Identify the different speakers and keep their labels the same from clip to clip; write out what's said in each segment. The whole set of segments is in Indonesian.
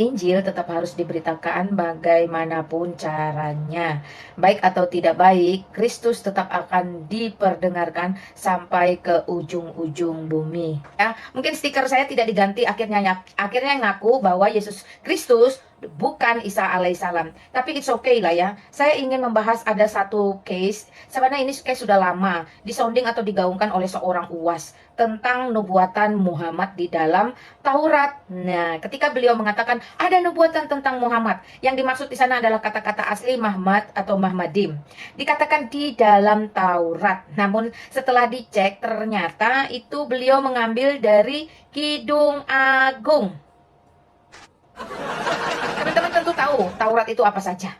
Speaker 1: Injil tetap harus diberitakan bagaimanapun caranya. Baik atau tidak baik, Kristus tetap akan diperdengarkan sampai ke ujung-ujung bumi. Ya, mungkin stiker saya tidak diganti, akhirnya ngaku bahwa Yesus Kristus bukan Isa alaihissalam. Tapi it's okay lah ya. Saya ingin membahas ada satu case. Sebenarnya ini case sudah lama disounding atau digaungkan oleh seorang UAS tentang nubuatan Muhammad di dalam Taurat. Nah, ketika beliau mengatakan ada nubuatan tentang Muhammad, yang dimaksud di sana adalah kata-kata asli Muhammad atau Muhammadim. Dikatakan di dalam Taurat. Namun setelah dicek ternyata itu beliau mengambil dari Kidung Agung. Teman-teman tentu tahu Taurat itu apa saja.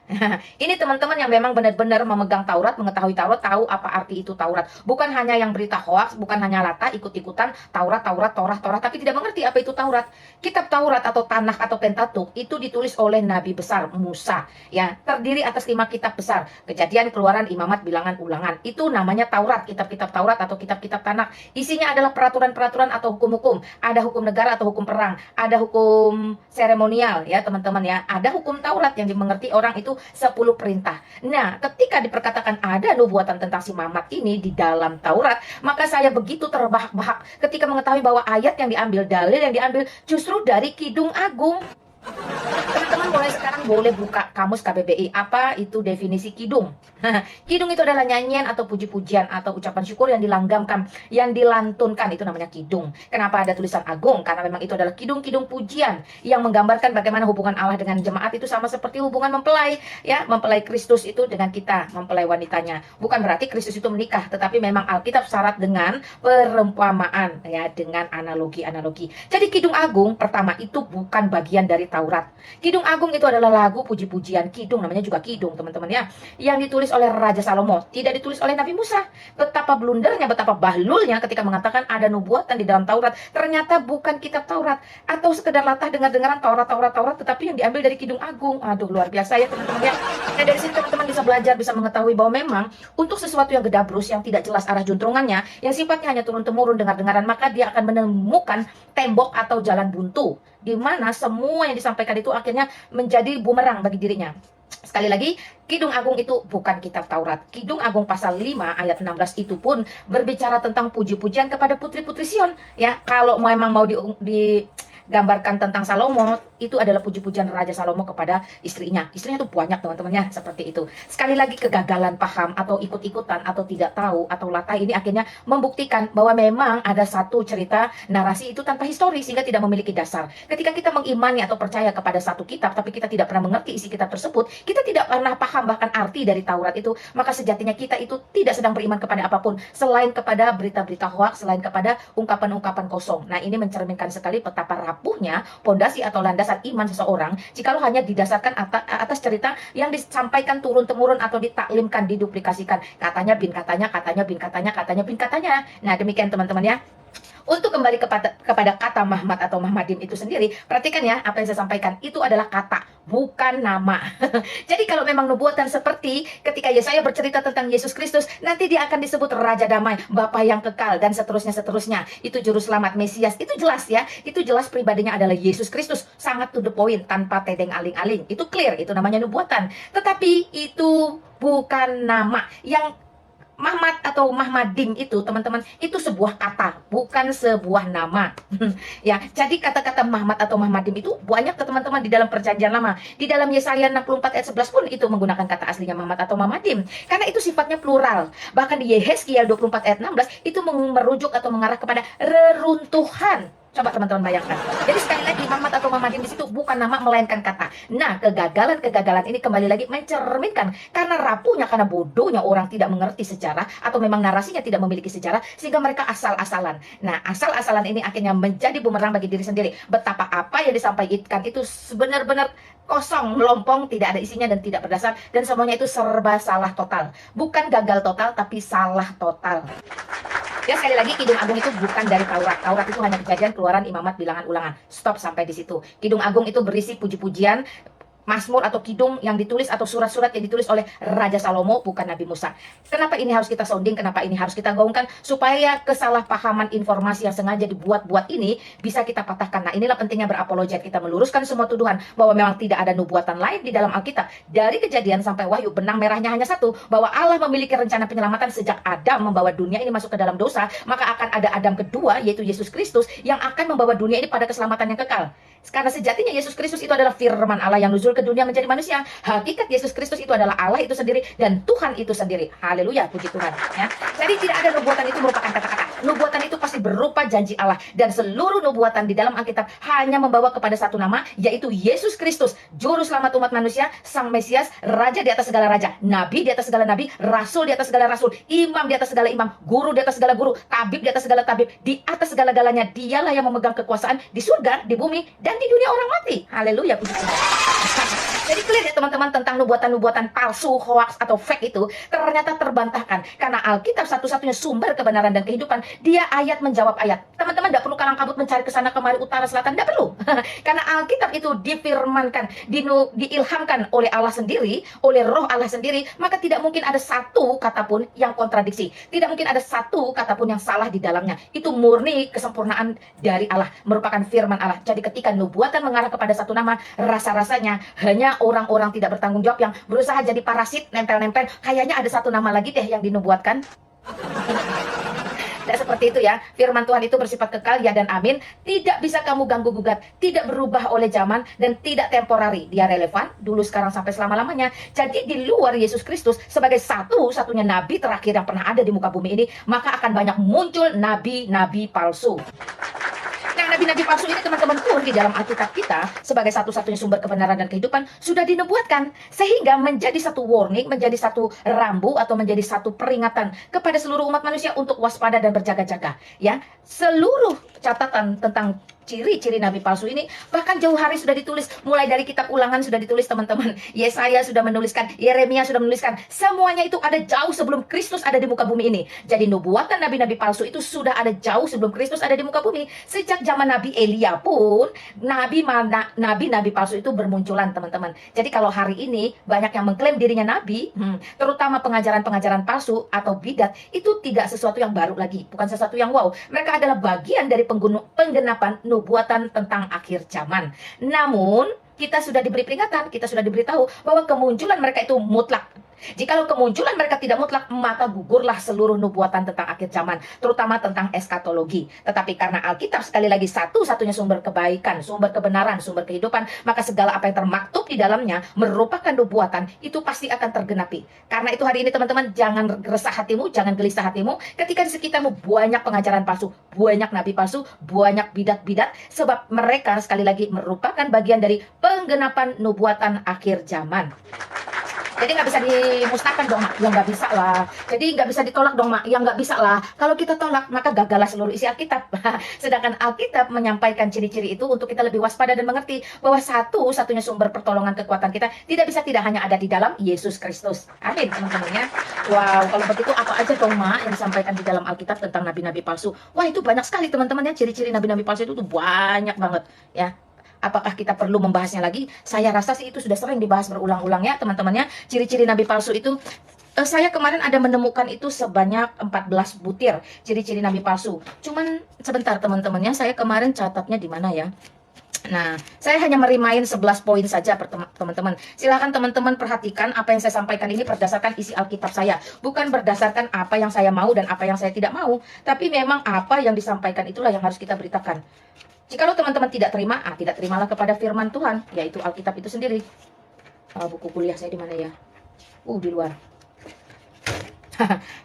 Speaker 1: Ini teman-teman yang memang benar-benar memegang Taurat, mengetahui Taurat, tahu apa arti itu Taurat. Bukan hanya yang berita hoax, bukan hanya lata ikut-ikutan Taurat, Taurat, Torah, Torah, tapi tidak mengerti apa itu Taurat. Kitab Taurat atau Tanakh atau Pentatuk itu ditulis oleh Nabi besar Musa, ya, terdiri atas 5 kitab besar. Kejadian, Keluaran, Imamat, Bilangan, Ulangan. Itu namanya Taurat, kitab-kitab Taurat atau kitab-kitab Tanakh. Isinya adalah peraturan-peraturan atau hukum-hukum. Ada hukum negara atau hukum perang, ada hukum seremonial, ya teman-teman ya. Ada hukum Taurat yang dimengerti orang itu 10 perintah. Nah, ketika diperkatakan ada nubuatan tentang si Muhammad ini di dalam Taurat, maka saya begitu terbahak-bahak ketika mengetahui bahwa ayat yang diambil, dalil yang diambil justru dari Kidung Agung. Teman-teman mulai sekarang boleh buka kamus KBBI. Apa itu definisi kidung? Kidung itu adalah nyanyian atau puji-pujian atau ucapan syukur yang dilanggamkan, yang dilantunkan. Itu namanya kidung. Kenapa ada tulisan agung? Karena memang itu adalah kidung-kidung pujian yang menggambarkan bagaimana hubungan Allah dengan jemaat itu sama seperti hubungan mempelai, ya, mempelai Kristus itu dengan kita, mempelai wanitanya. Bukan berarti Kristus itu menikah, tetapi memang Alkitab syarat dengan perumpamaan, ya, dengan analogi-analogi. Jadi kidung agung pertama itu bukan bagian dari Taurat. Kidung Agung itu adalah lagu puji-pujian. Kidung namanya juga kidung, teman-teman ya, yang ditulis oleh Raja Salomo, tidak ditulis oleh Nabi Musa. Betapa blundernya, betapa bahlulnya ketika mengatakan ada nubuatan di dalam Taurat, ternyata bukan kitab Taurat, atau sekedar latah dengar-dengaran Taurat, tetapi yang diambil dari Kidung Agung. Aduh, luar biasa ya teman-teman ya. Nah, dari sini teman-teman bisa belajar, bisa mengetahui bahwa memang untuk sesuatu yang gedabrus, yang tidak jelas arah juntrungannya, yang sifatnya hanya turun-temurun dengar-dengaran, maka dia akan menemukan tembok atau jalan buntu, di mana semua yang disampaikan itu akhirnya menjadi bumerang bagi dirinya. Sekali lagi, Kidung Agung itu bukan kitab Taurat. Kidung Agung pasal 5 ayat 16 itu pun berbicara tentang puji-pujian kepada putri-putri Sion. Ya, kalau memang mau digambarkan tentang Salomo, itu adalah puji-pujian Raja Salomo kepada istrinya. Istrinya tuh banyak teman-teman ya, seperti itu. Sekali lagi, kegagalan paham atau ikut-ikutan atau tidak tahu atau latah ini akhirnya membuktikan bahwa memang ada satu cerita narasi itu tanpa histori sehingga tidak memiliki dasar. Ketika kita mengimani atau percaya kepada satu kitab tapi kita tidak pernah mengerti isi kitab tersebut, kita tidak pernah paham bahkan arti dari Taurat itu, maka sejatinya kita itu tidak sedang beriman kepada apapun selain kepada berita-berita hoax, selain kepada ungkapan-ungkapan kosong. Nah, ini mencerminkan sekali betapa rapuhnya pondasi atau landasan iman seseorang jikalau hanya didasarkan atas cerita yang disampaikan turun-temurun atau ditaklimkan, diduplikasikan. Katanya bin katanya, katanya bin katanya, katanya bin katanya. Nah, demikian teman-teman ya. Untuk kembali kepada kata Muhammad atau Muhammadim itu sendiri, perhatikan ya apa yang saya sampaikan. Itu adalah kata, bukan nama. Jadi kalau memang nubuatan seperti ketika Yesaya bercerita tentang Yesus Kristus, nanti dia akan disebut Raja Damai, Bapa yang kekal, dan seterusnya. Itu Juru Selamat Mesias. Itu jelas ya. Itu jelas pribadinya adalah Yesus Kristus. Sangat to the point, tanpa tedeng aling-aling. Itu clear, itu namanya nubuatan. Tetapi itu bukan nama. Yang Muhammad atau Muhammadim itu teman-teman itu sebuah kata, bukan sebuah nama. Ya, jadi kata-kata Muhammad atau Muhammadim itu banyak ke teman-teman di dalam perjanjian lama. Di dalam Yesaya 64 ayat 11 pun itu menggunakan kata aslinya Muhammad atau Muhammadim. Karena itu sifatnya plural. Bahkan di Yehezkiel 24 ayat 16 itu merujuk atau mengarah kepada reruntuhan. Coba teman-teman bayangkan. Jadi sekali lagi Muhammad atau Muhammadim di situ bukan nama melainkan kata. Nah, kegagalan ini kembali lagi mencerminkan karena rapuhnya, karena bodohnya orang tidak mengerti sejarah atau memang narasinya tidak memiliki sejarah sehingga mereka asal-asalan. Nah, asal-asalan ini akhirnya menjadi bumerang bagi diri sendiri. Betapa apa yang disampaikan itu benar-benar kosong, melompong, tidak ada isinya dan tidak berdasar, dan semuanya itu serba salah total. Bukan gagal total tapi salah total. Ya, sekali lagi Kidung Agung itu bukan dari Taurat. Taurat itu hanya Kejadian, Keluaran, Imamat, Bilangan, Ulangan. Stop sampai di situ. Kidung Agung itu berisi puji-pujian Mazmur atau kidung yang ditulis atau surat-surat yang ditulis oleh Raja Salomo, bukan Nabi Musa. Kenapa ini harus kita sounding? Kenapa ini harus kita gaungkan? Supaya kesalahpahaman informasi yang sengaja dibuat-buat ini bisa kita patahkan. Nah, inilah pentingnya berapologet. Kita meluruskan semua tuduhan bahwa memang tidak ada nubuatan lain di dalam Alkitab. Dari Kejadian sampai Wahyu, benang merahnya hanya satu, bahwa Allah memiliki rencana penyelamatan sejak Adam membawa dunia ini masuk ke dalam dosa, maka akan ada Adam kedua, yaitu Yesus Kristus, yang akan membawa dunia ini pada keselamatan yang kekal. Karena sejatinya Yesus Kristus itu adalah firman Allah yang nuzul ke dunia menjadi manusia. Hakikat Yesus Kristus itu adalah Allah itu sendiri dan Tuhan itu sendiri. Haleluya, puji Tuhan. Ya. Jadi tidak ada nubuatan itu merupakan kata-kata. Nubuatan itu pasti berupa janji Allah. Dan seluruh nubuatan di dalam Alkitab hanya membawa kepada satu nama, yaitu Yesus Kristus, Juru Selamat umat manusia, Sang Mesias, Raja di atas segala raja, Nabi di atas segala nabi, Rasul di atas segala rasul, Imam di atas segala imam, Guru di atas segala guru, Tabib di atas segala tabib, di atas segala-galanya. Dialah yang memegang kekuasaan di surga, di bumi, dan di dunia orang mati. Haleluya, puji Tuhan. Jadi clear ya teman-teman, tentang nubuatan-nubuatan palsu, hoax atau fake itu ternyata terbantahkan. Karena Alkitab satu-satunya sumber kebenaran dan kehidupan. Dia ayat menjawab ayat. Teman-teman tidak perlu kalang kabut mencari ke sana kemari, utara selatan, tidak perlu. Karena Alkitab itu difirmankan, diilhamkan oleh Allah sendiri, oleh Roh Allah sendiri, maka tidak mungkin ada satu kata pun yang kontradiksi. Tidak mungkin ada satu kata pun yang salah di dalamnya. Itu murni kesempurnaan dari Allah, merupakan firman Allah. Jadi ketika nubuatan mengarah kepada satu nama, rasa-rasanya hanya orang-orang tidak bertanggung jawab yang berusaha jadi parasit, nempel-nempel. Kayaknya ada satu nama lagi deh yang dinubuatkan. Tidak seperti itu ya. Firman Tuhan itu bersifat kekal, ya dan amin. Tidak bisa kamu ganggu-gugat, tidak berubah oleh zaman, dan tidak temporari. Dia relevan dulu, sekarang, sampai selama-lamanya. Jadi di luar Yesus Kristus sebagai satu-satunya nabi terakhir yang pernah ada di muka bumi ini, maka akan banyak muncul nabi-nabi palsu. Nabi-nabi palsu ini teman-teman pun di dalam Alkitab kita sebagai satu-satunya sumber kebenaran dan kehidupan sudah dinubuatkan, sehingga menjadi satu warning, menjadi satu rambu atau menjadi satu peringatan kepada seluruh umat manusia untuk waspada dan berjaga-jaga. Ya, seluruh catatan tentang ciri-ciri nabi palsu ini bahkan jauh hari sudah ditulis, mulai dari kitab Ulangan sudah ditulis teman-teman, Yesaya sudah menuliskan, Yeremia sudah menuliskan, semuanya itu ada jauh sebelum Kristus ada di muka bumi ini. Jadi nubuatan nabi-nabi palsu itu sudah ada jauh sebelum Kristus ada di muka bumi. Sejak zaman Nabi Elia pun nabi-nabi palsu itu bermunculan teman-teman. Jadi kalau hari ini banyak yang mengklaim dirinya nabi, terutama pengajaran-pengajaran palsu atau bidat, itu tidak sesuatu yang baru lagi, bukan sesuatu yang wow. Mereka adalah bagian dari penggenapan nubuatan tentang akhir zaman. Namun kita sudah diberi peringatan, kita sudah diberitahu bahwa kemunculan mereka itu mutlak. Jikalau kemunculan mereka tidak mutlak, maka gugurlah seluruh nubuatan tentang akhir zaman, terutama tentang eskatologi. Tetapi karena Alkitab sekali lagi satu-satunya sumber kebaikan, sumber kebenaran, sumber kehidupan, maka segala apa yang termaktub di dalamnya merupakan nubuatan, itu pasti akan tergenapi. Karena itu hari ini teman-teman, jangan resah hatimu, jangan gelisah hatimu ketika di sekitarmu banyak pengajaran palsu, banyak nabi palsu, banyak bidat-bidat, sebab mereka sekali lagi merupakan bagian dari penggenapan nubuatan akhir zaman. Jadi nggak bisa dimusnahkan dong, Mak. Ya nggak bisa lah. Jadi nggak bisa ditolak dong, Mak. Ya nggak bisa lah. Kalau kita tolak, maka gagallah seluruh isi Alkitab. Sedangkan Alkitab menyampaikan ciri-ciri itu untuk kita lebih waspada dan mengerti bahwa satu-satunya sumber pertolongan kekuatan kita tidak hanya ada di dalam Yesus Kristus. Amin, teman-teman ya. Wow, kalau begitu apa aja dong, Mak, yang disampaikan di dalam Alkitab tentang nabi-nabi palsu? Wah, itu banyak sekali teman-teman ya. Ciri-ciri nabi-nabi palsu itu tuh banyak banget ya. Apakah kita perlu membahasnya lagi? Saya rasa sih itu sudah sering dibahas berulang-ulang ya teman-temannya. Ciri-ciri nabi palsu itu, saya kemarin ada menemukan itu sebanyak 14 butir ciri-ciri nabi palsu. Cuman sebentar teman-temannya, saya kemarin catatnya di mana ya? Nah, saya hanya merimain 11 poin saja teman-teman. Silahkan teman-teman perhatikan apa yang saya sampaikan ini berdasarkan isi Alkitab saya. Bukan berdasarkan apa yang saya mau dan apa yang saya tidak mau. Tapi memang apa yang disampaikan itulah yang harus kita beritakan. Jikalau teman-teman tidak terima, tidak terimalah kepada firman Tuhan, yaitu Alkitab itu sendiri. Buku kuliah saya di mana ya? Di luar.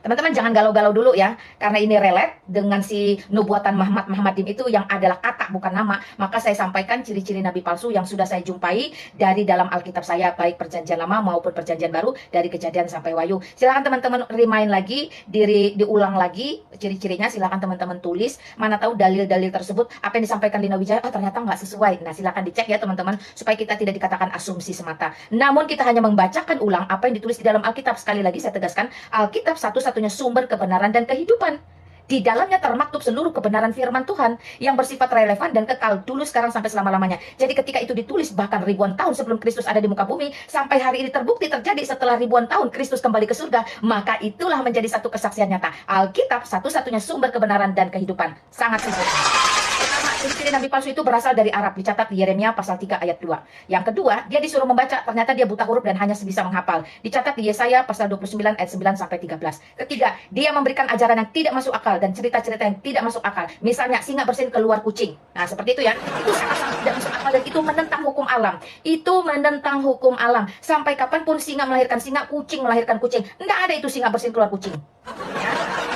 Speaker 1: Teman-teman jangan galau-galau dulu ya, karena ini relate dengan si nubuatan Muhammadim itu yang adalah kata bukan nama. Maka saya sampaikan ciri-ciri nabi palsu yang sudah saya jumpai dari dalam Alkitab saya, baik perjanjian lama maupun perjanjian baru, dari Kejadian sampai Wahyu. Silakan teman-teman remind lagi, diulang lagi ciri-cirinya. Silakan teman-teman tulis, mana tahu dalil-dalil tersebut apa yang disampaikan Lina Wijaya ternyata nggak sesuai. Nah silakan dicek ya teman-teman, supaya kita tidak dikatakan asumsi semata. Namun kita hanya membacakan ulang apa yang ditulis di dalam Alkitab. Sekali lagi saya tegaskan, Alkitab satu-satunya sumber kebenaran dan kehidupan. Di dalamnya termaktub seluruh kebenaran firman Tuhan yang bersifat relevan dan kekal dulu, sekarang, sampai selama-lamanya. Jadi ketika itu ditulis bahkan ribuan tahun sebelum Kristus ada di muka bumi, sampai hari ini terbukti terjadi setelah ribuan tahun Kristus kembali ke surga, maka itulah menjadi satu kesaksian nyata. Alkitab satu-satunya sumber kebenaran dan kehidupan. Sangat simpel. Pertama, ciri-ciri nabi palsu itu berasal dari Arab, dicatat di Yeremia pasal 3 ayat 2. Yang kedua, dia disuruh membaca, ternyata dia buta huruf dan hanya bisa menghafal, dicatat di Yesaya pasal 29 ayat 9 sampai 13. Ketiga, dia memberikan ajaran yang tidak masuk akal dan cerita-cerita yang tidak masuk akal. Misalnya singa bersin keluar kucing. Nah, seperti itu ya. Itu sangat-sangat tidak masuk akal dan itu menentang hukum alam. Itu menentang hukum alam. Sampai kapanpun singa melahirkan singa, kucing melahirkan kucing. Enggak ada itu singa bersin keluar kucing. Ya.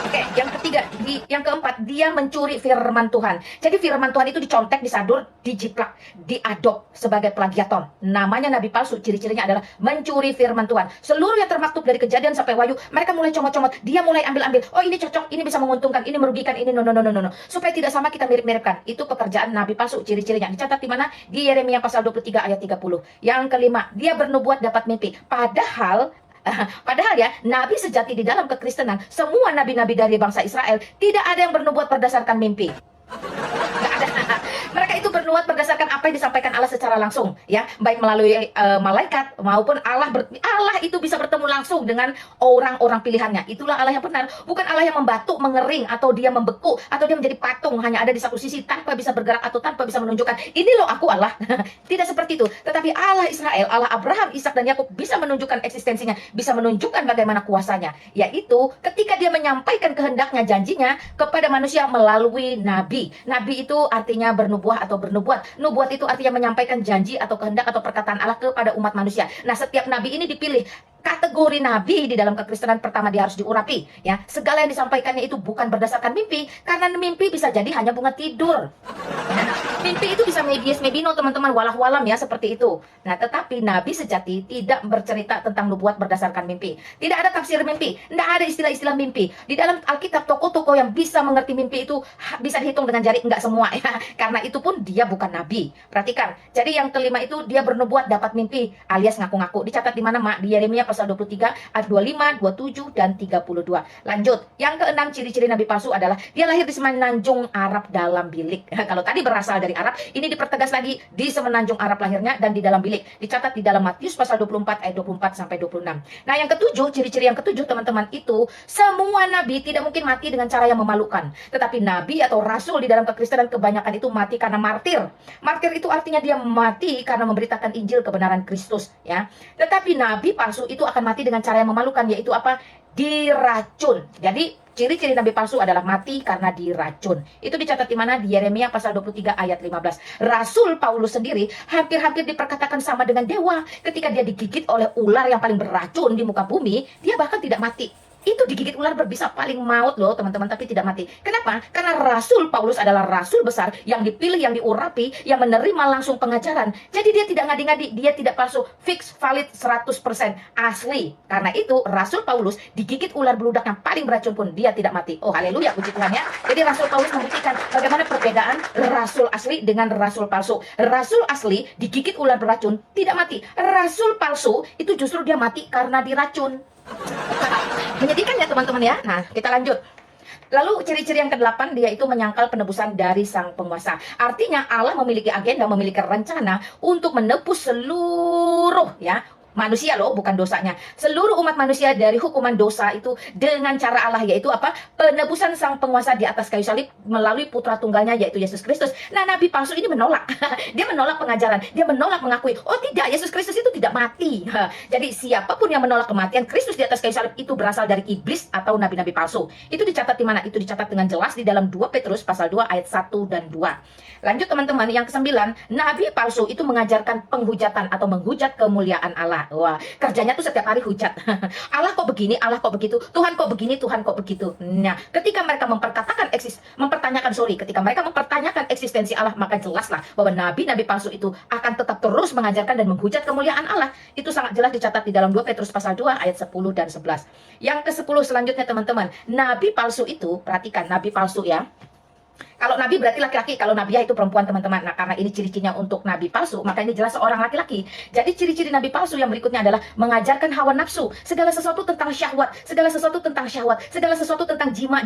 Speaker 1: Oke, yang ketiga, yang keempat, dia mencuri firman Tuhan. Jadi firman Tuhan itu dicontek, disadur, dijiplak, diadop sebagai plagiator. Namanya nabi palsu, ciri-cirinya adalah mencuri firman Tuhan. Seluruh yang termaktub dari Kejadian sampai Wahyu, mereka mulai comot-comot, dia mulai ambil-ambil. Oh, ini cocok, ini bisa menguntungkan, ini merugikan, ini no. Supaya tidak sama kita mirip-miripkan. Itu pekerjaan nabi palsu, ciri-cirinya. Dicatat di mana? Di Yeremia pasal 23 ayat 30. Yang kelima, dia bernubuat dapat mimpi. Padahal ya, nabi sejati di dalam kekristenan, semua nabi-nabi dari bangsa Israel, tidak ada yang bernubuat berdasarkan mimpi. Nggak ada. Mereka itu bernubuat berdasarkan apa yang disampaikan Allah secara langsung, ya, baik melalui malaikat maupun Allah itu bisa bertemu langsung dengan orang-orang pilihannya. Itulah Allah yang benar, bukan Allah yang membatuk, mengering, atau dia membeku, atau dia menjadi patung hanya ada di satu sisi tanpa bisa bergerak atau tanpa bisa menunjukkan ini loh aku Allah. Tidak seperti itu. Tetapi Allah Israel, Allah Abraham, Ishak dan Yakub bisa menunjukkan eksistensinya, bisa menunjukkan bagaimana kuasanya, yaitu ketika dia menyampaikan kehendaknya, janjinya kepada manusia melalui nabi. Nabi itu artinya bernubuah atau bernubuat. Nubuat itu artinya menyampaikan janji atau kehendak atau perkataan Allah kepada umat manusia. Nah, setiap nabi ini dipilih. Kategori nabi di dalam kekristenan, pertama dia harus diurapi, ya. Segala yang disampaikannya itu bukan berdasarkan mimpi, karena mimpi bisa jadi hanya bunga tidur. Ya. Mimpi itu bisa maybe yes, maybe no, teman-teman, walah-walam ya, seperti itu. Nah, tetapi nabi sejati tidak bercerita tentang nubuat berdasarkan mimpi. Tidak ada tafsir mimpi, tidak ada istilah-istilah mimpi. Di dalam Alkitab, tokoh-tokoh yang bisa mengerti mimpi itu bisa dihitung dengan jari, enggak semua ya. Karena itu pun dia bukan nabi. Perhatikan. Jadi yang kelima itu dia bernubuat dapat mimpi alias ngaku-ngaku. Dicatat di mana, Mak? Di Yeremia pasal 23 ayat 25, 27 dan 32. Lanjut. Yang keenam, ciri-ciri nabi palsu adalah dia lahir di semenanjung Arab dalam bilik. Kalau tadi berasal dari Arab, ini dipertegas lagi di semenanjung Arab lahirnya dan di dalam bilik. Dicatat di dalam Matius pasal 24 ayat 24 sampai 26. Nah, yang ketujuh, ciri-ciri yang ketujuh, teman-teman, itu semua nabi tidak mungkin mati dengan cara yang memalukan. Tetapi nabi atau rasul di dalam kekristenan kebanyakan itu mati karena martir. Martir itu artinya dia mati karena memberitakan Injil kebenaran Kristus, ya. Tetapi nabi palsu itu akan mati dengan cara yang memalukan, yaitu apa? Diracun. Jadi ciri-ciri nabi palsu adalah mati karena diracun. Itu dicatat di mana? Di Yeremia pasal 23 ayat 15. Rasul Paulus sendiri hampir-hampir diperkatakan sama dengan dewa. Ketika dia digigit oleh ular yang paling beracun di muka bumi, dia bahkan tidak mati. Itu digigit ular berbisa paling maut loh, teman-teman, tapi tidak mati. Kenapa? Karena Rasul Paulus adalah rasul besar yang dipilih, yang diurapi, yang menerima langsung pengajaran. Jadi dia tidak ngadi-ngadi, dia tidak palsu, fix, valid, 100% asli. Karena itu Rasul Paulus digigit ular beludak yang paling beracun pun dia tidak mati. Oh, haleluya, puji Tuhan ya. Jadi Rasul Paulus membuktikan bagaimana perbedaan rasul asli dengan rasul palsu. Rasul asli digigit ular beracun tidak mati. Rasul palsu itu justru dia mati karena diracun. Menyedihkan ya, teman-teman ya. Nah, kita lanjut. Lalu ciri-ciri yang ke-8, dia itu menyangkal penebusan dari sang penguasa. Artinya Allah memiliki agenda, memiliki rencana untuk menebus seluruh ya manusia loh, bukan dosanya. Seluruh umat manusia dari hukuman dosa itu dengan cara Allah, yaitu apa? Penebusan sang penguasa di atas kayu salib melalui putra tunggalnya, yaitu Yesus Kristus. Nah, nabi palsu ini menolak. Dia menolak pengajaran. Dia menolak mengakui, oh tidak, Yesus Kristus itu tidak mati. Jadi siapapun yang menolak kematian Kristus di atas kayu salib itu berasal dari iblis atau nabi-nabi palsu. Itu dicatat di mana? Itu dicatat dengan jelas di dalam 2 Petrus pasal 2 ayat 1 dan 2. Lanjut, teman-teman, yang ke-9, nabi palsu itu mengajarkan penghujatan atau menghujat kemuliaan Allah. Wah, kerjanya tuh setiap hari hujat. Allah kok begini, Allah kok begitu, Tuhan kok begini, Tuhan kok begitu. Nah, ketika mereka ketika mereka mempertanyakan eksistensi Allah, maka jelaslah bahwa nabi-nabi palsu itu akan tetap terus mengajarkan dan menghujat kemuliaan Allah. Itu sangat jelas dicatat di dalam 2 Petrus pasal 2 ayat 10 dan 11. Yang ke-10 selanjutnya, teman-teman, nabi palsu itu, perhatikan, nabi palsu ya, Kalau nabi berarti laki-laki, kalau nabiah itu perempuan, teman-teman. Nah, karena ini ciri-cirinya untuk nabi palsu, maka ini jelas seorang laki-laki. Jadi ciri-ciri nabi palsu yang berikutnya adalah mengajarkan hawa nafsu, segala sesuatu tentang syahwat, segala sesuatu tentang syahwat, segala sesuatu tentang jima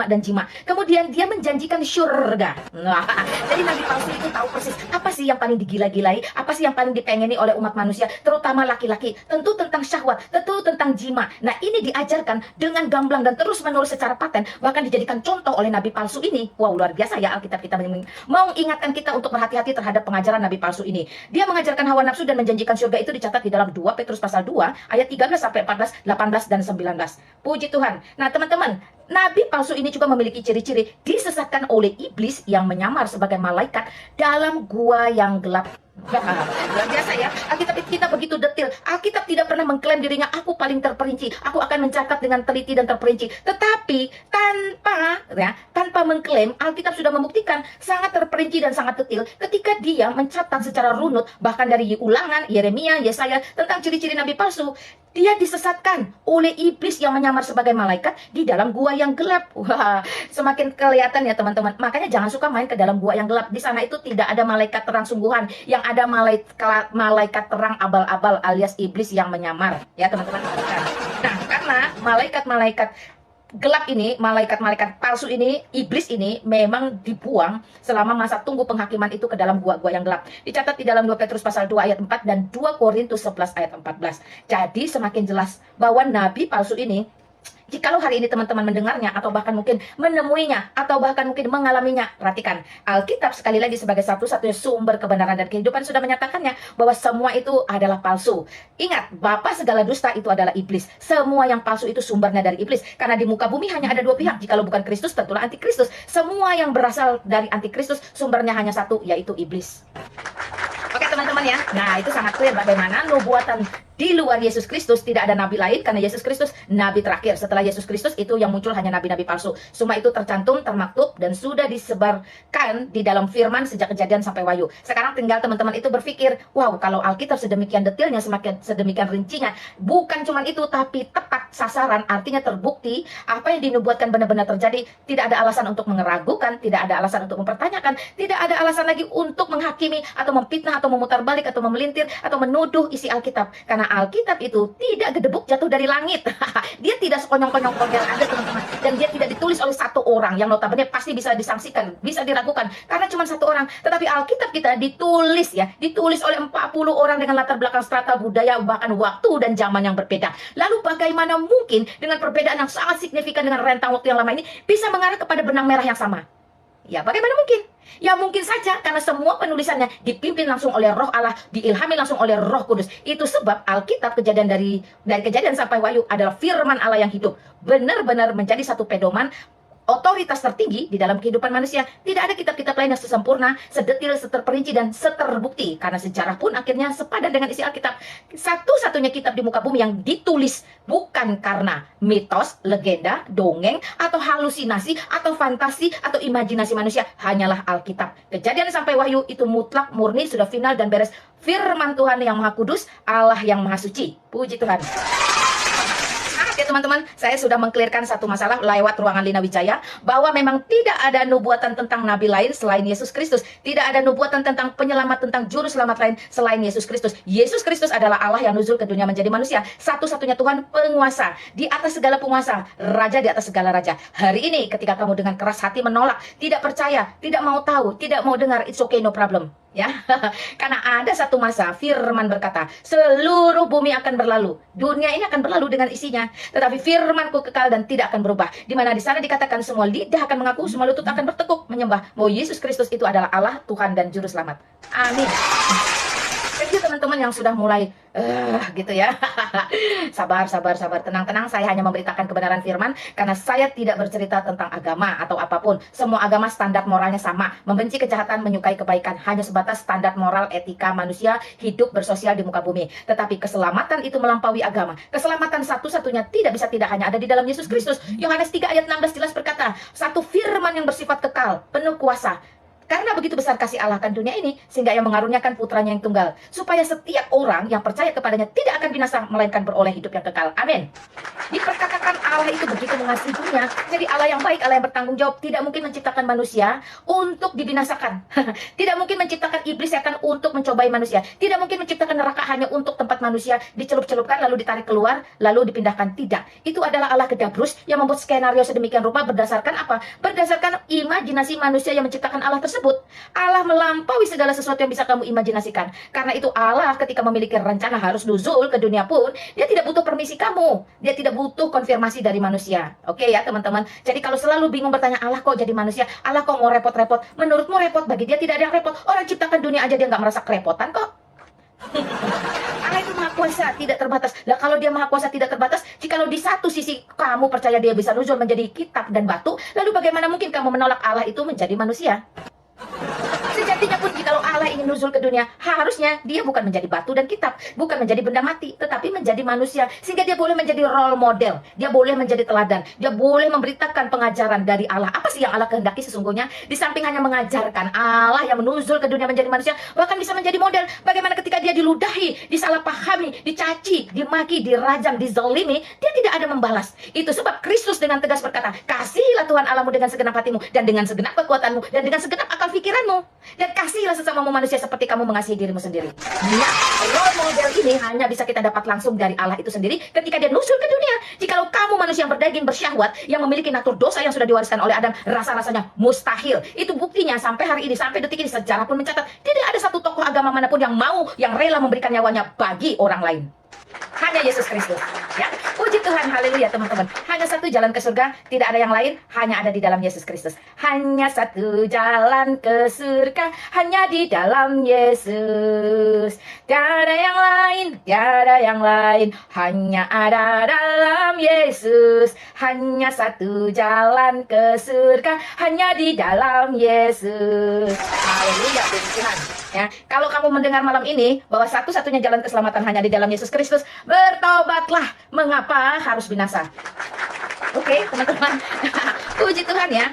Speaker 1: dan jima. Kemudian dia menjanjikan surga. Nah, jadi nabi palsu itu tahu persis apa sih yang paling digila-gilai, apa sih yang paling dipengeni oleh umat manusia, terutama laki-laki. Tentu tentang syahwat, tentu tentang jima. Nah, ini diajarkan dengan gamblang dan terus-menerus secara paten, bahkan dijadikan contoh oleh nabi palsu ini. Wow, luar biasa ya Alkitab kita mau ingatkan kita untuk berhati-hati terhadap pengajaran nabi palsu ini. Dia mengajarkan hawa nafsu dan menjanjikan surga, itu dicatat di dalam 2 Petrus pasal 2 ayat 13 sampai 14, 18 dan 19. Puji Tuhan. Nah, teman-teman, nabi palsu ini juga memiliki ciri-ciri disesatkan oleh iblis yang menyamar sebagai malaikat dalam gua yang gelap. Luar biasa ya, Alkitab kita begitu detail. Alkitab tidak pernah mengklaim dirinya aku paling terperinci, aku akan mencatat dengan teliti dan terperinci. Tetapi tanpa mengklaim, Alkitab sudah membuktikan sangat terperinci dan sangat detail ketika dia mencatat secara runut, bahkan dari Ulangan, Yeremia, Yesaya, tentang ciri-ciri nabi palsu. Dia disesatkan oleh iblis yang menyamar sebagai malaikat di dalam gua yang gelap. Wah, semakin kelihatan ya teman-teman. Makanya jangan suka main ke dalam gua yang gelap. Di sana itu tidak ada malaikat terang sungguhan, yang ada malaikat terang abal-abal alias iblis yang menyamar. Ya teman-teman. Nah, karena malaikat-malaikat gelap ini, malaikat-malaikat palsu ini, iblis ini memang dibuang selama masa tunggu penghakiman itu ke dalam gua-gua yang gelap. Dicatat di dalam 2 Petrus pasal 2 ayat 4 dan 2 Korintus 11 ayat 14. Jadi semakin jelas bahwa nabi palsu ini, jikalau hari ini teman-teman mendengarnya, atau bahkan mungkin menemuinya, atau bahkan mungkin mengalaminya, perhatikan, Alkitab sekali lagi sebagai satu-satunya sumber kebenaran dan kehidupan sudah menyatakannya bahwa semua itu adalah palsu. Ingat, bapa segala dusta itu adalah iblis. Semua yang palsu itu sumbernya dari iblis. Karena di muka bumi hanya ada 2 pihak. Jikalau bukan Kristus, tentulah antikristus. Semua yang berasal dari antikristus, sumbernya hanya satu, yaitu iblis. Oke teman-teman ya, nah itu sangat clear bagaimana nubuatan di luar Yesus Kristus. Tidak ada nabi lain karena Yesus Kristus nabi terakhir. Setelah Yesus Kristus itu yang muncul hanya nabi-nabi palsu. Semua itu tercantum, termaktub, dan sudah disebarkan di dalam firman sejak Kejadian sampai Wahyu. Sekarang tinggal teman-teman itu berpikir, wow, kalau Alkitab sedemikian detailnya, sedemikian rincinya, bukan cuma itu, tapi tepat sasaran, artinya terbukti apa yang dinubuatkan benar-benar terjadi. Tidak ada alasan untuk meragukan, tidak ada alasan untuk mempertanyakan, tidak ada alasan lagi untuk menghakimi atau memfitnah atau memutar balik atau memelintir atau menuduh isi Alkitab. Karena Alkitab itu tidak gedebuk jatuh dari langit. Dia tidak sekonyong-konyong yang ada teman-teman. Dan dia tidak ditulis oleh satu orang yang notabene pasti bisa disangsikan, bisa diragukan karena cuma satu orang. Tetapi Alkitab kita ditulis oleh 40 orang dengan latar belakang strata budaya, bahkan waktu dan zaman yang berbeda. Lalu bagaimana mungkin dengan perbedaan yang sangat signifikan dengan rentang waktu yang lama ini bisa mengarah kepada benang merah yang sama? Ya, bagaimana mungkin? Ya mungkin saja karena semua penulisannya dipimpin langsung oleh Roh Allah, diilhami langsung oleh Roh Kudus. Itu sebab Alkitab Kejadian dari Kejadian sampai Wahyu adalah firman Allah yang hidup. Benar-benar menjadi satu pedoman otoritas tertinggi di dalam kehidupan manusia. Tidak ada kitab-kitab lain yang sesempurna, sedetil, seterperinci, dan seterbukti. Karena sejarah pun akhirnya sepadan dengan isi Alkitab. Satu-satunya kitab di muka bumi yang ditulis bukan karena mitos, legenda, dongeng, atau halusinasi, atau fantasi, atau imajinasi manusia, hanyalah Alkitab. Kejadian sampai Wahyu itu mutlak, murni, sudah final dan beres. Firman Tuhan yang Maha Kudus, Allah yang Maha Suci. Puji Tuhan. Oke teman-teman, saya sudah mengklirkan satu masalah lewat ruangan Lina Wijaya, bahwa memang tidak ada nubuatan tentang nabi lain selain Yesus Kristus. Tidak ada nubuatan tentang penyelamat, tentang juru selamat lain selain Yesus Kristus. Yesus Kristus adalah Allah yang nuzul ke dunia menjadi manusia. Satu-satunya Tuhan, penguasa di atas segala penguasa, raja di atas segala raja. Hari ini ketika kamu dengan keras hati menolak, tidak percaya, tidak mau tahu, tidak mau dengar, it's okay, no problem. Ya, karena ada satu masa firman berkata, seluruh bumi akan berlalu, dunia ini akan berlalu dengan isinya, tetapi firmanku kekal dan tidak akan berubah. Di mana di sana dikatakan semua lidah akan mengaku, semua lutut akan bertekuk menyembah bahwa Yesus Kristus itu adalah Allah, Tuhan dan Juru Selamat. Amin. Thank you teman-teman yang sudah mulai gitu ya. Sabar, tenang, saya hanya memberitakan kebenaran firman karena saya tidak bercerita tentang agama atau apapun. Semua agama standar moralnya sama, membenci kejahatan, menyukai kebaikan, hanya sebatas standar moral etika manusia hidup bersosial di muka bumi. Tetapi keselamatan itu melampaui agama. Keselamatan satu-satunya tidak bisa tidak hanya ada di dalam Yesus Kristus. Yohanes 3 ayat 16 jelas berkata, satu firman yang bersifat kekal, penuh kuasa. Karena begitu besar kasih Allah akan dunia ini, sehingga ia mengaruniakan putranya yang tunggal, supaya setiap orang yang percaya kepadanya tidak akan binasa, melainkan beroleh hidup yang kekal. Amin. Diperkatakan Dikarenakan Allah itu begitu mengasihi dunia, jadi Allah yang baik, Allah yang bertanggung jawab, tidak mungkin menciptakan manusia untuk dibinasakan. Tidak mungkin menciptakan iblis setan untuk mencobai manusia. Tidak mungkin menciptakan neraka hanya untuk tempat manusia dicelup-celupkan lalu ditarik keluar lalu dipindahkan. Tidak. Itu adalah Allah Kedabrus yang membuat skenario sedemikian rupa berdasarkan apa? Berdasarkan imajinasi manusia yang menciptakan Allah tersebut. Allah melampaui segala sesuatu yang bisa kamu imajinasikan. Karena itu Allah ketika memiliki rencana harus nuzul ke dunia pun, dia tidak butuh permisi kamu. Dia tidak butuh konfirmasi dari manusia. Oke ya teman-teman. Jadi kalau selalu bingung bertanya, Allah kok jadi manusia? Allah kok mau repot-repot? Menurutmu repot? Bagi dia tidak ada yang repot. Orang ciptakan dunia aja dia nggak merasa kerepotan kok. Allah itu maha kuasa, tidak terbatas. Nah kalau dia maha kuasa tidak terbatas, jikalau di satu sisi kamu percaya dia bisa nuzul menjadi kitab dan batu, lalu bagaimana mungkin kamu menolak Allah itu menjadi manusia? Sejatinya pun jikalau Allah ingin nuzul ke dunia, harusnya dia bukan menjadi batu dan kitab, bukan menjadi benda mati, tetapi menjadi manusia, sehingga dia boleh menjadi role model, dia boleh menjadi teladan, dia boleh memberitakan pengajaran dari Allah. Apa sih yang Allah kehendaki sesungguhnya? Di samping hanya mengajarkan, Allah yang menuzul ke dunia menjadi manusia, bahkan bisa menjadi model. Bagaimana ketika dia diludahi, disalahpahami, dicaci, dimaki, dirajam, dizalimi, dia tidak ada membalas. Itu sebab Kristus dengan tegas berkata, kasihilah Tuhan Allahmu dengan segenap hatimu, dan dengan segenap kekuatanmu, dan dengan segenap akal pikiranmu. Dan kasihilah sesamamu manusia seperti kamu mengasihi dirimu sendiri. Nah, role model ini hanya bisa kita dapat langsung dari Allah itu sendiri ketika dia nuzul ke dunia. Jikalau kamu manusia yang berdaging, bersyahwat, yang memiliki natur dosa yang sudah diwariskan oleh Adam, rasa-rasanya mustahil. Itu buktinya sampai hari ini, sampai detik ini, sejarah pun mencatat, tidak ada satu tokoh agama manapun yang mau, yang rela memberikan nyawanya bagi orang lain. Hanya Yesus Kristus, ya. Puji Tuhan, haleluya teman-teman. Hanya satu jalan ke surga, tidak ada yang lain, hanya ada di dalam Yesus Kristus. Hanya satu jalan ke surga, hanya di dalam Yesus. Tiada yang lain, tiada yang lain, hanya ada dalam Yesus. Hanya satu jalan ke surga, hanya di dalam Yesus. Haleluya, puji Tuhan. Ya, kalau kamu mendengar malam ini bahwa satu-satunya jalan keselamatan hanya di dalam Yesus Kristus, bertobatlah. Mengapa harus binasa? Oke, teman-teman. Puji Tuhan ya.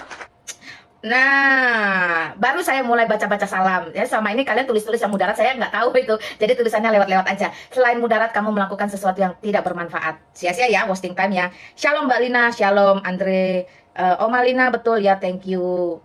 Speaker 1: Nah, baru saya mulai baca-baca salam. Ya, sama ini kalian tulis-tulis yang mudarat, saya nggak tahu itu. Jadi tulisannya lewat-lewat aja. Selain mudarat, kamu melakukan sesuatu yang tidak bermanfaat. Sia-sia ya, wasting time ya. Shalom Mbak Lina, shalom Andre. Om Alina, betul ya, thank you.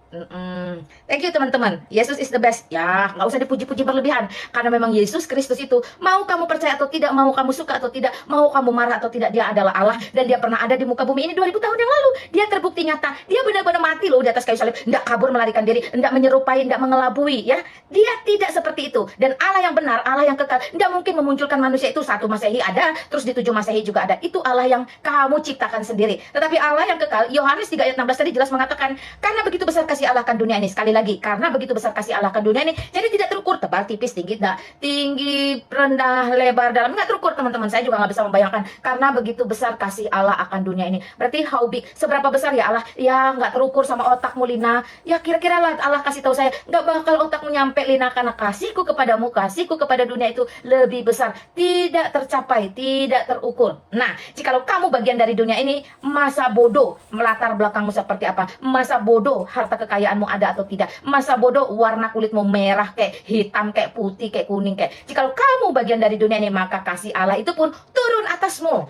Speaker 1: Thank you teman-teman. Yesus is the best. Ya, nggak usah dipuji-puji berlebihan. Karena memang Yesus Kristus itu, mau kamu percaya atau tidak, mau kamu suka atau tidak, mau kamu marah atau tidak, dia adalah Allah. Dan dia pernah ada di muka bumi ini 2000 tahun yang lalu. Dia terbukti nyata. Dia benar-benar mati loh di atas kayu salib. Nggak kabur melarikan diri, nggak menyerupai, nggak mengelabui. Ya, dia tidak seperti itu. Dan Allah yang benar, Allah yang kekal, nggak mungkin memunculkan manusia itu 1 Masehi ada, terus di 7 Masehi juga ada. Itu Allah yang kamu ciptakan sendiri. Tetapi Allah yang kekal, Yohanes 3 ayat 16 tadi jelas mengatakan, karena begitu besar kasih Allah akan dunia ini. Sekali lagi, karena begitu besar kasih Allah akan dunia ini, jadi tidak terukur, tebal, tipis, tinggi, tinggi, rendah, lebar, dalam, nggak terukur teman-teman. Saya juga nggak bisa membayangkan, karena begitu besar kasih Allah akan dunia ini. Berarti how big, seberapa besar ya Allah? Ya nggak terukur sama otakmu Lina. Ya kira-kira lah Allah kasih tahu saya, nggak bakal otakmu nyampe Lina, karena kasihku kepadamu, kasihku kepada dunia itu lebih besar, tidak tercapai, tidak terukur. Nah, jikalau kamu bagian dari dunia ini, masa bodoh melatar belakangmu seperti apa, masa bodoh harta kekayaanmu ada atau tidak, masa bodoh warna kulitmu merah kayak hitam kayak putih kayak kuning kayak. Jikalau kamu bagian dari dunia ini, maka kasih Allah itu pun turun atasmu.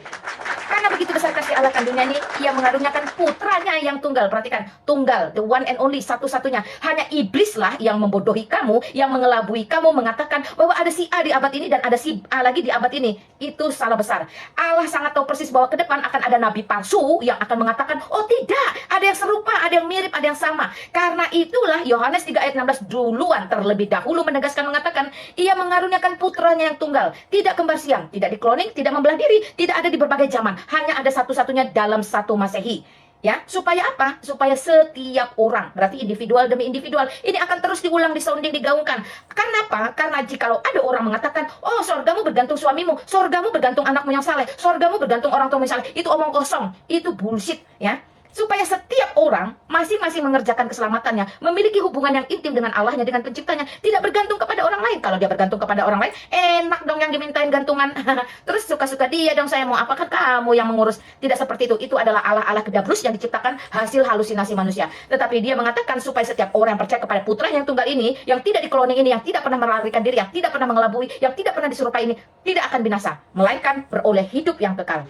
Speaker 1: Karena begitu besar kasih Allah akan dunia ini, ia mengaruniakan putranya yang tunggal. Perhatikan, tunggal, the one and only, satu-satunya. Hanya iblislah yang membodohi kamu, yang mengelabui kamu, mengatakan bahwa ada si A di abad ini dan ada si A lagi di abad ini. Itu salah besar. Allah sangat tahu persis bahwa ke depan akan ada nabi palsu yang akan mengatakan, oh tidak, ada yang serupa, ada yang mirip, ada yang sama. Karena itulah Yohanes 3 ayat 16 duluan terlebih dahulu menegaskan, mengatakan, ia mengaruniakan putranya yang tunggal, tidak kembar siang, tidak dikloning, tidak membelah diri, tidak ada di berbagai zaman, hanya ada satu-satunya dalam 1 Masehi. Ya, supaya apa? Supaya setiap orang, berarti individual demi individual, ini akan terus diulang, disounding, digaungkan. Kenapa? Karena jikalau ada orang mengatakan, oh sorgamu bergantung suamimu, sorgamu bergantung anakmu yang saleh, sorgamu bergantung orang tuamu yang saleh, itu omong kosong, itu bullshit, ya. Supaya setiap orang masing-masing mengerjakan keselamatannya, memiliki hubungan yang intim dengan Allahnya, dengan penciptanya, tidak bergantung kepada orang lain. Kalau dia bergantung kepada orang lain, enak dong yang dimintain gantungan. Terus suka-suka dia dong, saya mau apa, kan kamu yang mengurus. Tidak seperti itu. Itu adalah Allah Kedabrus yang diciptakan hasil halusinasi manusia. Tetapi dia mengatakan supaya setiap orang yang percaya kepada putra yang tunggal ini, yang tidak dikloning ini, yang tidak pernah melarikan diri, yang tidak pernah mengelabui, yang tidak pernah diserupai ini, tidak akan binasa, melainkan beroleh hidup yang kekal.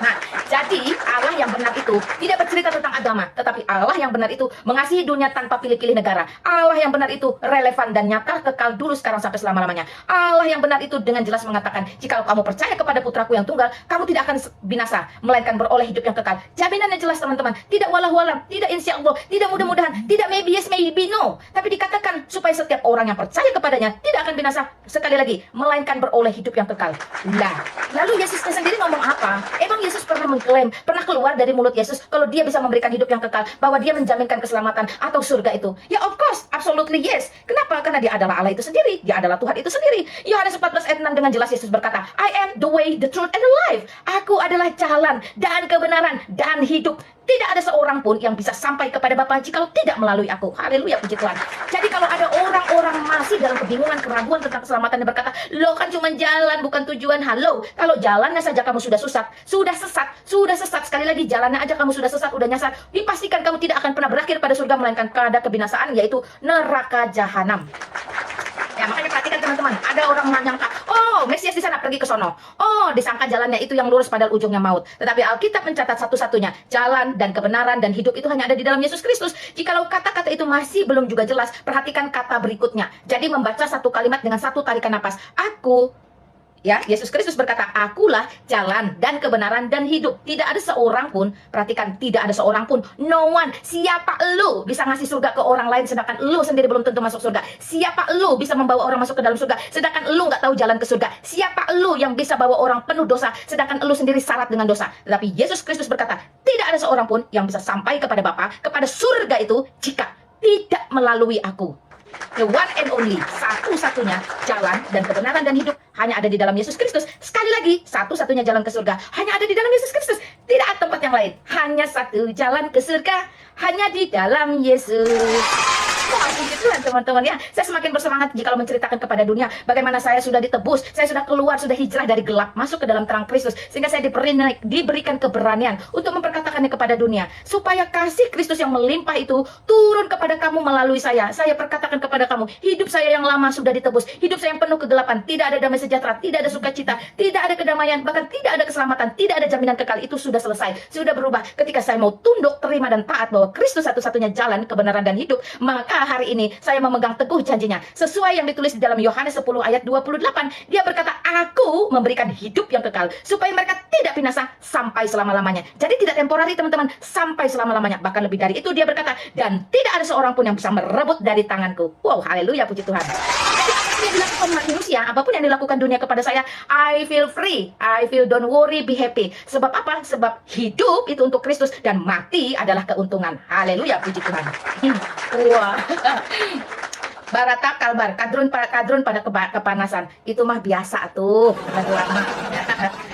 Speaker 1: Nah, Jadi Allah yang benar itu tidak bercerita tentang agama, tetapi Allah yang benar itu mengasihi dunia tanpa pilih-pilih negara. Allah yang benar itu relevan dan nyata, kekal dulu, sekarang, sampai selama-lamanya. Allah yang benar itu dengan jelas mengatakan, jika kamu percaya kepada putraku yang tunggal, kamu tidak akan binasa, melainkan beroleh hidup yang kekal. Jaminannya jelas, teman-teman. Tidak walau-walau, tidak insya Allah, tidak mudah-mudahan, tidak maybe yes, maybe no. Tapi dikatakan supaya setiap orang yang percaya kepadanya tidak akan binasa, sekali lagi, melainkan beroleh hidup yang kekal. Lah, lalu Yesusnya sendiri ngomong apa? Emang Yesus pernah mengklaim, pernah keluar dari mulut Yesus kalau dia bisa memberikan hidup yang kekal, bahwa dia menjaminkan keselamatan atau surga itu? Ya of course, absolutely yes. Kenapa? Karena dia adalah Allah itu sendiri, dia adalah Tuhan itu sendiri. Yohanes 14 ayat 6 dengan jelas Yesus berkata, I am the way, the truth, and the life. Aku adalah jalan dan kebenaran dan hidup. Tidak ada seorang pun yang bisa sampai kepada Bapa jikalau tidak melalui aku. Haleluya, puji Tuhan. Jadi kalau ada orang-orang masih dalam kebingungan, keraguan tentang keselamatan dan berkata, lo kan cuma jalan, bukan tujuan. Halo, kalau jalannya saja kamu sudah sesat, sudah sesat. Sekali lagi, jalannya aja kamu sudah sesat, udah nyasar, dipastikan kamu tidak akan pernah berakhir pada surga, melainkan pada kebinasaan, yaitu neraka jahanam. Ya, makanya perhatikan teman-teman, ada orang menyangka, oh Mesias di sana, pergi ke sono. Oh, disangka jalannya itu yang lurus, padahal ujungnya maut. Tetapi Alkitab mencatat satu-satunya jalan dan kebenaran dan hidup itu hanya ada di dalam Yesus Kristus. Jikalau kata-kata itu masih belum juga jelas, perhatikan kata berikutnya. Jadi membaca satu kalimat dengan satu tarikan napas. Aku, ya, Yesus Kristus berkata, akulah jalan dan kebenaran dan hidup. Tidak ada seorang pun, perhatikan, tidak ada seorang pun, no one. Siapa lu bisa ngasih surga ke orang lain sedangkan lu sendiri belum tentu masuk surga? Siapa lu bisa membawa orang masuk ke dalam surga sedangkan lu nggak tahu jalan ke surga? Siapa lu yang bisa bawa orang penuh dosa sedangkan lu sendiri syarat dengan dosa? Tetapi Yesus Kristus berkata, tidak ada seorang pun yang bisa sampai kepada Bapa, kepada surga itu, jika tidak melalui aku. The one and only, satu-satunya jalan dan kebenaran dan hidup hanya ada di dalam Yesus Kristus. Sekali lagi, satu-satunya jalan ke surga hanya ada di dalam Yesus Kristus. Tidak ada tempat yang lain. Hanya satu jalan ke surga, hanya di dalam Yesus. Wah, puji Tuhan teman-teman ya. Saya semakin bersemangat jika menceritakan kepada dunia bagaimana saya sudah ditebus, saya sudah keluar, sudah hijrah dari gelap masuk ke dalam terang Kristus, sehingga saya diberikan keberanian untuk memperkatakannya kepada dunia, supaya kasih Kristus yang melimpah itu turun kepada kamu melalui saya. Saya perkatakan kepada kamu, hidup saya yang lama sudah ditebus, hidup saya yang penuh kegelapan, tidak ada damai sejahtera, tidak ada sukacita, tidak ada kedamaian, bahkan tidak ada keselamatan, tidak ada jaminan kekal. Itu sudah selesai, sudah berubah ketika saya mau tunduk, terima dan taat bahwa Kristus satu-satunya jalan, kebenaran dan hidup. Maka hari ini saya memegang teguh janjinya sesuai yang ditulis di dalam Yohanes 10 ayat 28. Dia berkata, aku memberikan hidup yang kekal supaya mereka tidak binasa sampai selama-lamanya. Jadi tidak temporari teman-teman, sampai selama-lamanya. Bahkan lebih dari itu dia berkata, dan tidak ada seorang pun yang bisa merebut dari tanganku. Wow, haleluya, puji Tuhan. Jadi apapun yang dilakukan manusia, apapun yang dilakukan dunia kepada saya, I feel free, I feel don't worry, be happy. Sebab apa? Sebab hidup itu untuk Kristus dan mati adalah keuntungan. Haleluya, puji Tuhan. Wah. Barata kalbar, kadrun pada kepanasan. Itu mah biasa tuh.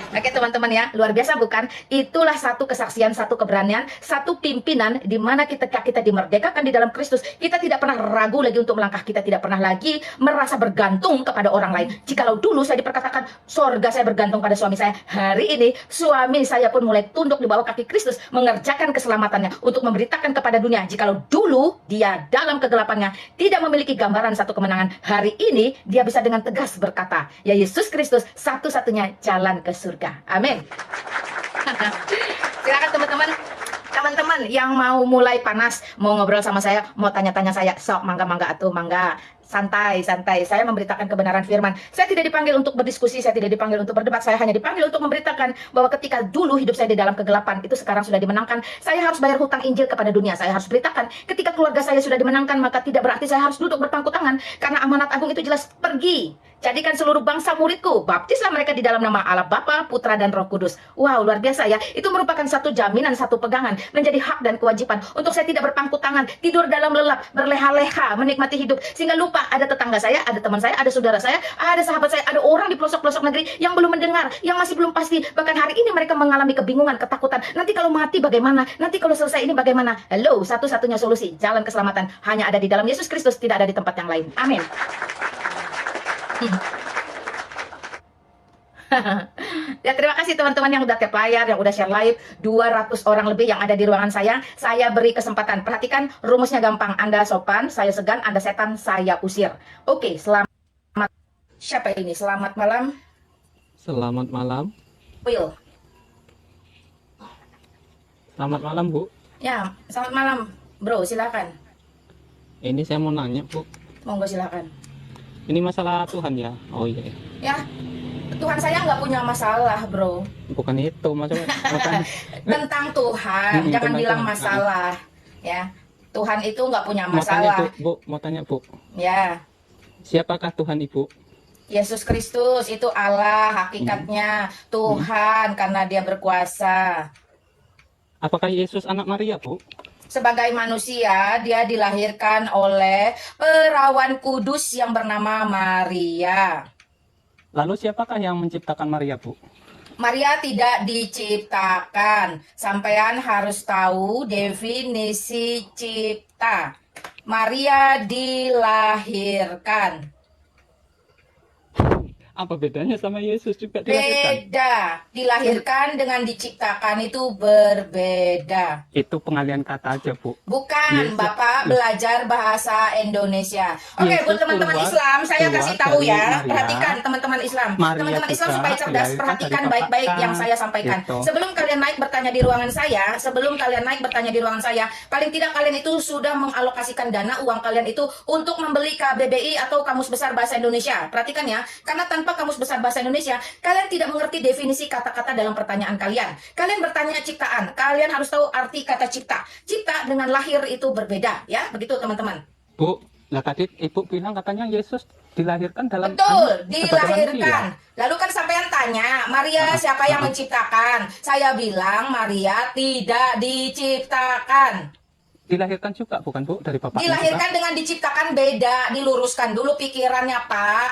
Speaker 1: Oke teman-teman ya, luar biasa bukan? Itulah satu kesaksian, satu keberanian, satu pimpinan di mana ketika kita dimerdekakan di dalam Kristus, kita tidak pernah ragu lagi untuk melangkah, kita tidak pernah lagi merasa bergantung kepada orang lain. Jikalau dulu saya diperkatakan sorga saya bergantung pada suami saya, hari ini suami saya pun mulai tunduk di bawah kaki Kristus, mengerjakan keselamatannya untuk memberitakan kepada dunia. Jikalau dulu dia dalam kegelapannya tidak memiliki gambaran satu kemenangan, hari ini dia bisa dengan tegas berkata, ya Yesus Kristus satu-satunya jalan ke surga. Amin. Silakan teman-teman yang mau mulai panas, mau ngobrol sama saya, mau tanya-tanya saya, sok mangga atuh, mangga. Santai. Saya memberitakan kebenaran firman. Saya tidak dipanggil untuk berdiskusi, saya tidak dipanggil untuk berdebat. Saya hanya dipanggil untuk memberitakan bahwa ketika dulu hidup saya di dalam kegelapan, itu sekarang sudah dimenangkan. Saya harus bayar hutang Injil kepada dunia. Saya harus beritakan, ketika keluarga saya sudah dimenangkan, maka tidak berarti saya harus duduk berpangku tangan. Karena amanat agung itu jelas, pergi, jadikan seluruh bangsa muridku, baptislah mereka di dalam nama Allah Bapa, Putra, dan Roh Kudus. Wow, luar biasa ya. Itu merupakan satu jaminan, satu pegangan, menjadi hak dan kewajiban untuk saya tidak berpangku tangan, tidur dalam lelap, berleha-leha, menikmati hidup, sehingga lupa ada tetangga saya, ada teman saya, ada saudara saya, ada sahabat saya, ada orang di pelosok-pelosok negeri yang belum mendengar, yang masih belum pasti. Bahkan hari ini mereka mengalami kebingungan, ketakutan. Nanti kalau mati bagaimana? Nanti kalau selesai ini bagaimana? Halo, satu-satunya solusi, jalan keselamatan hanya ada di dalam Yesus Kristus, tidak ada di tempat yang lain. Amin. Ya, terima kasih teman-teman yang udah tap layar, yang udah share live. 200 orang lebih yang ada di ruangan saya. Saya beri kesempatan. Perhatikan, rumusnya gampang. Anda sopan, saya segan. Anda setan, saya usir. Oke, selamat. Siapa ini? Selamat malam.
Speaker 2: Selamat malam.
Speaker 1: Will.
Speaker 2: Selamat malam, Bu.
Speaker 1: Ya, selamat malam, bro. Silakan.
Speaker 2: Ini saya mau nanya, Bu.
Speaker 1: Monggo silakan.
Speaker 2: Ini masalah Tuhan ya? Oh iya.
Speaker 1: Ya, Tuhan saya nggak punya masalah, bro.
Speaker 2: Bukan itu, maksudnya. Bukan.
Speaker 1: Tentang Tuhan, jangan
Speaker 2: Tentang
Speaker 1: bilang
Speaker 2: Tuhan.
Speaker 1: masalah. Ya, Tuhan itu nggak punya
Speaker 2: Mau tanya,
Speaker 1: masalah.
Speaker 2: Bu. Mau tanya, Bu.
Speaker 1: Ya,
Speaker 2: Siapakah Tuhan Ibu?
Speaker 1: Yesus Kristus itu Allah, hakikatnya Tuhan karena Dia berkuasa.
Speaker 2: Apakah Yesus anak Maria, Bu?
Speaker 1: Sebagai manusia, Dia dilahirkan oleh perawan kudus yang bernama Maria.
Speaker 2: Lalu siapakah yang menciptakan Maria, Bu?
Speaker 1: Maria tidak diciptakan. Sampean harus tahu definisi cipta. Maria dilahirkan.
Speaker 2: Apa bedanya sama Yesus juga dilahirkan?
Speaker 1: Beda. Dilahirkan dengan diciptakan itu berbeda.
Speaker 2: Itu pengalian kata aja, Bu.
Speaker 1: Bukan,
Speaker 2: Yesus-
Speaker 1: Bapak belajar bahasa Indonesia. Oke,
Speaker 2: Yesus
Speaker 1: buat teman-teman
Speaker 2: keluar-
Speaker 1: Islam, saya
Speaker 2: keluar
Speaker 1: kasih tahu
Speaker 2: dari
Speaker 1: ya.
Speaker 2: Maria.
Speaker 1: Perhatikan teman-teman Islam.
Speaker 2: Maria
Speaker 1: Teman-teman Islam
Speaker 2: juga
Speaker 1: supaya cerdas,
Speaker 2: dilahirkan
Speaker 1: perhatikan
Speaker 2: dari
Speaker 1: baik-baik
Speaker 2: Bapak.
Speaker 1: yang saya sampaikan.
Speaker 2: Gitu.
Speaker 1: Sebelum kalian naik bertanya di ruangan saya, paling tidak kalian itu sudah mengalokasikan dana uang kalian itu untuk membeli KBBI atau Kamus Besar Bahasa Indonesia. Perhatikan ya, karena tanpa Kamus Besar Bahasa Indonesia, kalian tidak mengerti definisi kata-kata dalam pertanyaan kalian. Kalian bertanya ciptaan, kalian harus tahu arti kata cipta. Cipta dengan lahir itu berbeda, ya, begitu teman-teman.
Speaker 2: Bu, lah tadi Ibu bilang katanya Yesus dilahirkan dalam
Speaker 1: Betul,
Speaker 2: sebagai
Speaker 1: dilahirkan.
Speaker 2: manusia.
Speaker 1: Lalu kan sampean tanya, Maria siapa yang menciptakan? Saya bilang Maria tidak diciptakan.
Speaker 2: Dilahirkan juga bukan, Bu, dari bapaknya
Speaker 1: Dilahirkan dengan diciptakan beda, diluruskan dulu pikirannya, Pak.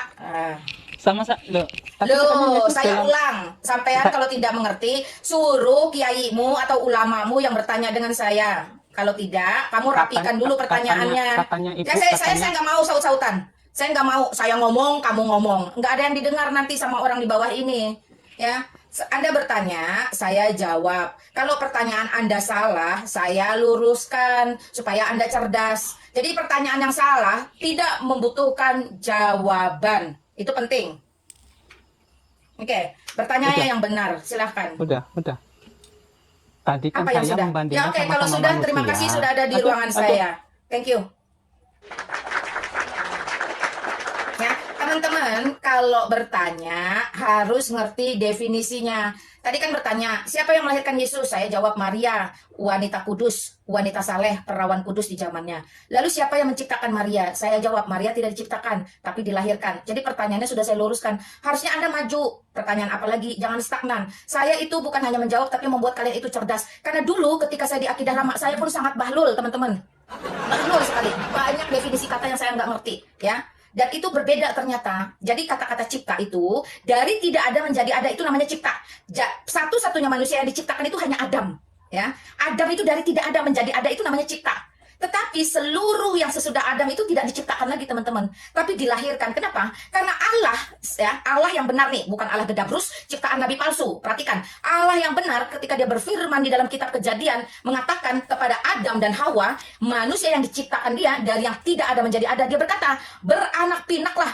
Speaker 2: sama loh, tadi katanya
Speaker 1: Loh,
Speaker 2: Yesus
Speaker 1: saya
Speaker 2: dalam-
Speaker 1: ulang. Sampean kalau tidak mengerti, suruh kiaimu atau ulamamu yang bertanya dengan saya. Kalau tidak, kamu rapikan dulu pertanyaannya.
Speaker 2: katanya Ibu,
Speaker 1: Ya, saya
Speaker 2: katanya-
Speaker 1: nggak mau saut-sautan. Saya nggak mau, saya ngomong, kamu ngomong. Nggak ada yang didengar nanti sama orang di bawah ini. Ya, Anda bertanya, saya jawab. Kalau pertanyaan Anda salah, saya luruskan supaya Anda cerdas. Jadi pertanyaan yang salah tidak membutuhkan jawaban. Itu penting. Oke, pertanyaannya
Speaker 2: Udah.
Speaker 1: yang benar, silahkan.
Speaker 2: Udah. Tadi kan
Speaker 1: Apa yang
Speaker 2: saya
Speaker 1: sudah?
Speaker 2: membandingkan
Speaker 1: Ya oke,
Speaker 2: sama-sama
Speaker 1: kalau sudah terima
Speaker 2: manusia.
Speaker 1: kasih sudah ada di
Speaker 2: Aduh,
Speaker 1: ruangan
Speaker 2: aduh.
Speaker 1: saya. Thank you. Ya, teman-teman, kalau bertanya harus ngerti definisinya. Tadi kan bertanya, siapa yang melahirkan Yesus? Saya jawab Maria, wanita kudus, wanita saleh, perawan kudus di zamannya. Lalu siapa yang menciptakan Maria? Saya jawab Maria tidak diciptakan, tapi dilahirkan. Jadi pertanyaannya sudah saya luruskan. Harusnya Anda maju. Pertanyaan apa lagi? Jangan stagnan. Saya itu bukan hanya menjawab, tapi membuat kalian itu cerdas. Karena dulu ketika saya di akidah lama, saya pun sangat bahlul, teman-teman. Bahlul sekali. Banyak definisi kata yang saya nggak ngerti, ya. Dan itu berbeda ternyata. Jadi kata-kata cipta itu dari tidak ada menjadi ada itu namanya cipta. Satu-satunya manusia yang diciptakan itu hanya Adam. Ya, Adam itu dari tidak ada menjadi ada itu namanya cipta. Tetapi seluruh yang sesudah Adam itu tidak diciptakan lagi teman-teman, tapi dilahirkan. Kenapa? Karena Allah, ya Allah yang benar nih, bukan Allah gedabrus, ciptaan nabi palsu. Perhatikan, Allah yang benar ketika dia berfirman di dalam kitab Kejadian mengatakan kepada Adam dan Hawa, manusia yang diciptakan dia dari yang tidak ada menjadi ada. Dia berkata, beranak pinaklah,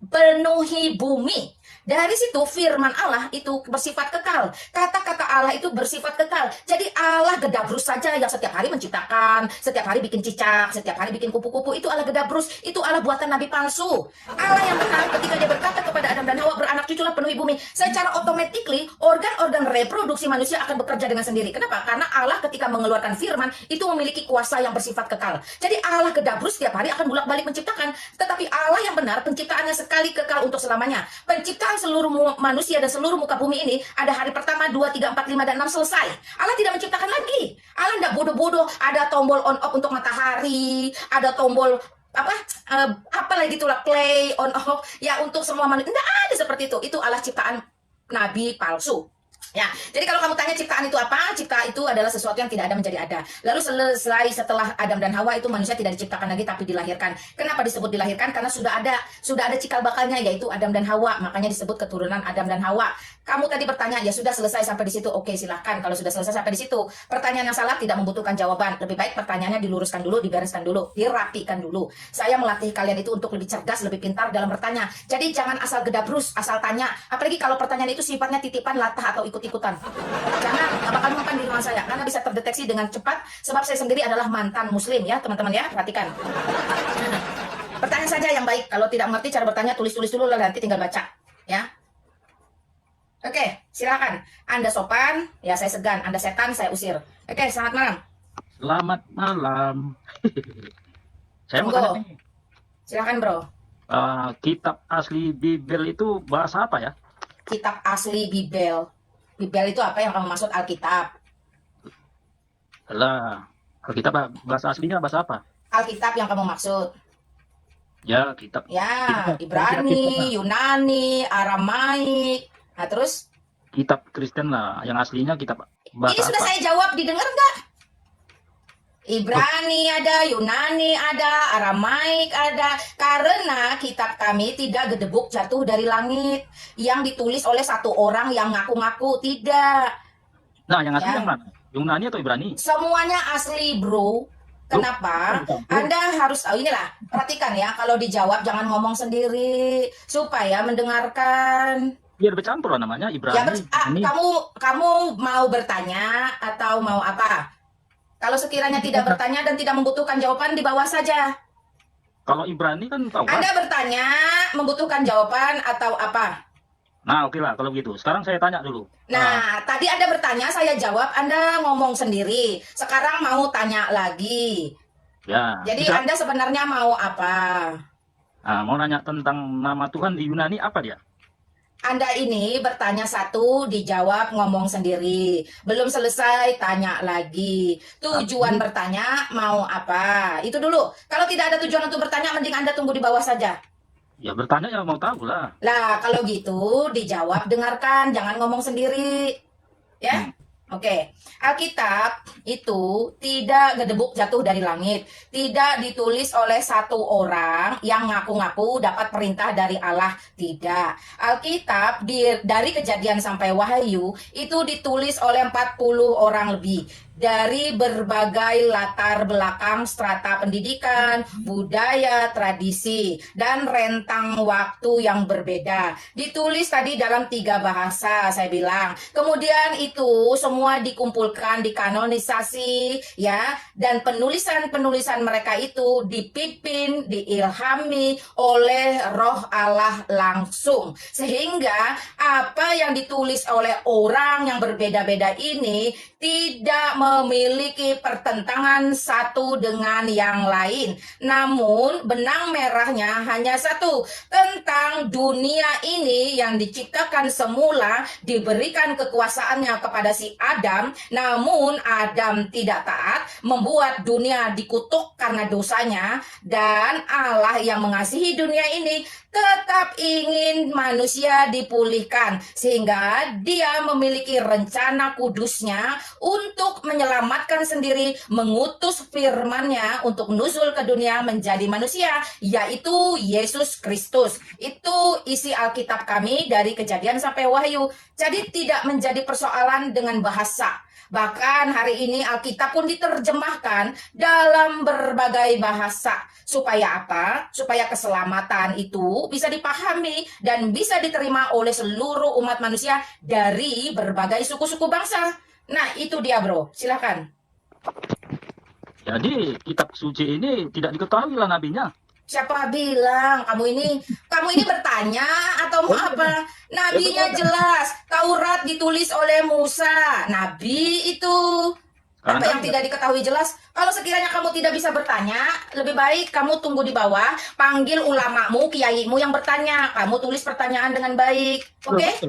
Speaker 1: penuhi bumi. Dari situ firman Allah itu bersifat kekal. Kata-kata Allah itu bersifat kekal. Jadi Allah gedabrus saja yang setiap hari menciptakan, setiap hari bikin cicak, setiap hari bikin kupu-kupu. Itu Allah gedabrus, itu Allah buatan nabi palsu. Allah yang benar ketika dia berkata kepada Adam dan Hawa, beranak cuculah penuhi bumi, secara automatically organ-organ reproduksi manusia akan bekerja dengan sendiri. Kenapa? Karena Allah ketika mengeluarkan firman itu memiliki kuasa yang bersifat kekal. Jadi Allah gedabrus setiap hari akan bolak-balik menciptakan. Tetapi Allah yang benar penciptaannya sekali kekal untuk selamanya. Penciptaan seluruh manusia dan seluruh muka bumi ini ada hari pertama, 2, 3, 4, 5, dan 6 selesai. Allah tidak menciptakan lagi. Allah tidak bodoh-bodoh. Ada tombol on off untuk matahari, ada tombol apa lagi itulah play on off ya untuk semua manusia. Tidak ada seperti itu. Itu Allah ciptaan nabi palsu. Ya, jadi kalau kamu tanya ciptaan itu apa? Cipta itu adalah sesuatu yang tidak ada menjadi ada. Lalu selesai setelah Adam dan Hawa itu manusia tidak diciptakan lagi tapi dilahirkan. Kenapa disebut dilahirkan? Karena sudah ada cikal bakalnya yaitu Adam dan Hawa. Makanya disebut keturunan Adam dan Hawa. Kamu tadi bertanya, ya sudah selesai sampai di situ. Oke, silahkan. Kalau sudah selesai sampai di situ, pertanyaan yang salah tidak membutuhkan jawaban. Lebih baik pertanyaannya diluruskan dulu, dibereskan dulu, dirapikan dulu. Saya melatih kalian itu untuk lebih cerdas, lebih pintar dalam bertanya. Jadi jangan asal gedabrus, asal tanya. Apalagi kalau pertanyaan itu sifatnya titipan, latah atau ikut ikut-ikutan. Jangan nggak bakal mempan di ruangan saya karena bisa terdeteksi dengan cepat sebab saya sendiri adalah mantan muslim ya teman-teman ya, perhatikan. Pertanyaan saja yang baik. Kalau tidak mengerti cara bertanya, tulis-tulis dulu lah, nanti tinggal baca ya. Oke, silakan. Anda sopan, ya saya segan. Anda setan, saya usir. Oke, selamat malam.
Speaker 3: Selamat malam. Saya mau
Speaker 1: Monggo.
Speaker 3: tanya nih,
Speaker 1: Silakan bro.
Speaker 3: kitab asli Bible itu bahasa apa ya?
Speaker 1: Kitab asli Bible. Bible itu apa yang kamu maksud? Alkitab.
Speaker 3: Lah, kalau kitab bahasa aslinya bahasa apa?
Speaker 1: Alkitab yang kamu maksud.
Speaker 3: Ya, kitab.
Speaker 1: Ya,
Speaker 3: Kitab-
Speaker 1: Ibrani, Yunani, Aramaik. Nah, terus
Speaker 3: Kitab Kristen lah, yang aslinya kitab
Speaker 1: ini
Speaker 3: bahasa
Speaker 1: sudah
Speaker 3: apa?
Speaker 1: saya jawab, didengar nggak? Ibrani ada, Yunani ada, Aramaik ada. Karena kitab kami tidak gedebuk jatuh dari langit yang ditulis oleh satu orang yang ngaku-ngaku, tidak.
Speaker 3: Nah, yang asli
Speaker 1: Ya.
Speaker 3: yang mana? Yunani atau Ibrani?
Speaker 1: Semuanya asli, bro. Kenapa? Anda harus tahu inilah. Perhatikan ya, kalau dijawab jangan ngomong sendiri supaya mendengarkan.
Speaker 3: Biar bercampur lah namanya,
Speaker 1: Ya,
Speaker 3: Ibrani. Ini
Speaker 1: kamu mau bertanya atau mau apa? Kalau sekiranya tidak bertanya dan tidak membutuhkan jawaban, di bawah saja.
Speaker 3: kalau Ibrani kan tahu kan?
Speaker 1: Anda bertanya, membutuhkan jawaban atau apa?
Speaker 3: Nah, oke lah kalau begitu. Sekarang saya tanya dulu.
Speaker 1: Nah, tadi Anda bertanya, saya jawab, Anda ngomong sendiri. Sekarang mau tanya lagi.
Speaker 3: Ya,
Speaker 1: Jadi
Speaker 3: bisa.
Speaker 1: Anda sebenarnya mau apa?
Speaker 3: Mau nanya tentang nama Tuhan di Yunani apa dia?
Speaker 1: Anda ini bertanya satu, dijawab ngomong sendiri. Belum selesai, tanya lagi. Tujuan bertanya mau apa? Itu dulu. Kalau tidak ada tujuan untuk bertanya, mending Anda tunggu di bawah saja.
Speaker 3: Ya bertanya ya mau tahu lah.
Speaker 1: Lah, kalau gitu dijawab, dengarkan, jangan ngomong sendiri. Ya? Oke. Alkitab itu tidak gedebuk jatuh dari langit, tidak ditulis oleh satu orang yang ngaku-ngaku dapat perintah dari Allah, tidak. Alkitab dari Kejadian sampai Wahyu itu ditulis oleh 40 orang lebih dari berbagai latar belakang, strata pendidikan, budaya, tradisi, dan rentang waktu yang berbeda. Ditulis tadi dalam 3 bahasa, saya bilang. Kemudian itu semua dikumpulkan, dikanonisasi, ya, dan penulisan-penulisan mereka itu dipimpin, diilhami oleh Roh Allah langsung. Sehingga apa yang ditulis oleh orang yang berbeda-beda ini tidak memiliki pertentangan satu dengan yang lain. Namun benang merahnya hanya satu, tentang dunia ini yang diciptakan semula diberikan kekuasaannya kepada si Adam, namun Adam tidak taat, membuat dunia dikutuk karena dosanya, dan Allah yang mengasihi dunia ini tetap ingin manusia dipulihkan sehingga dia memiliki rencana kudusnya untuk menyelamatkan sendiri, mengutus firman-Nya untuk nuzul ke dunia menjadi manusia, yaitu Yesus Kristus. Itu isi Alkitab kami dari Kejadian sampai Wahyu. Jadi tidak menjadi persoalan dengan bahasa. Bahkan hari ini Alkitab pun diterjemahkan dalam berbagai bahasa. Supaya apa? Supaya keselamatan itu bisa dipahami dan bisa diterima oleh seluruh umat manusia dari berbagai suku-suku bangsa. Nah, itu dia, bro. Silakan.
Speaker 3: Jadi kitab suci ini tidak diketahui lah nabinya.
Speaker 1: Siapa bilang kamu ini bertanya atau mau apa? Nabinya jelas. Taurat ditulis oleh Musa. Nabi itu. Apa yang tidak diketahui jelas? Kalau sekiranya kamu tidak bisa bertanya, lebih baik kamu tunggu di bawah, panggil ulamamu, kiaimu yang bertanya. Kamu tulis pertanyaan dengan baik. Oke?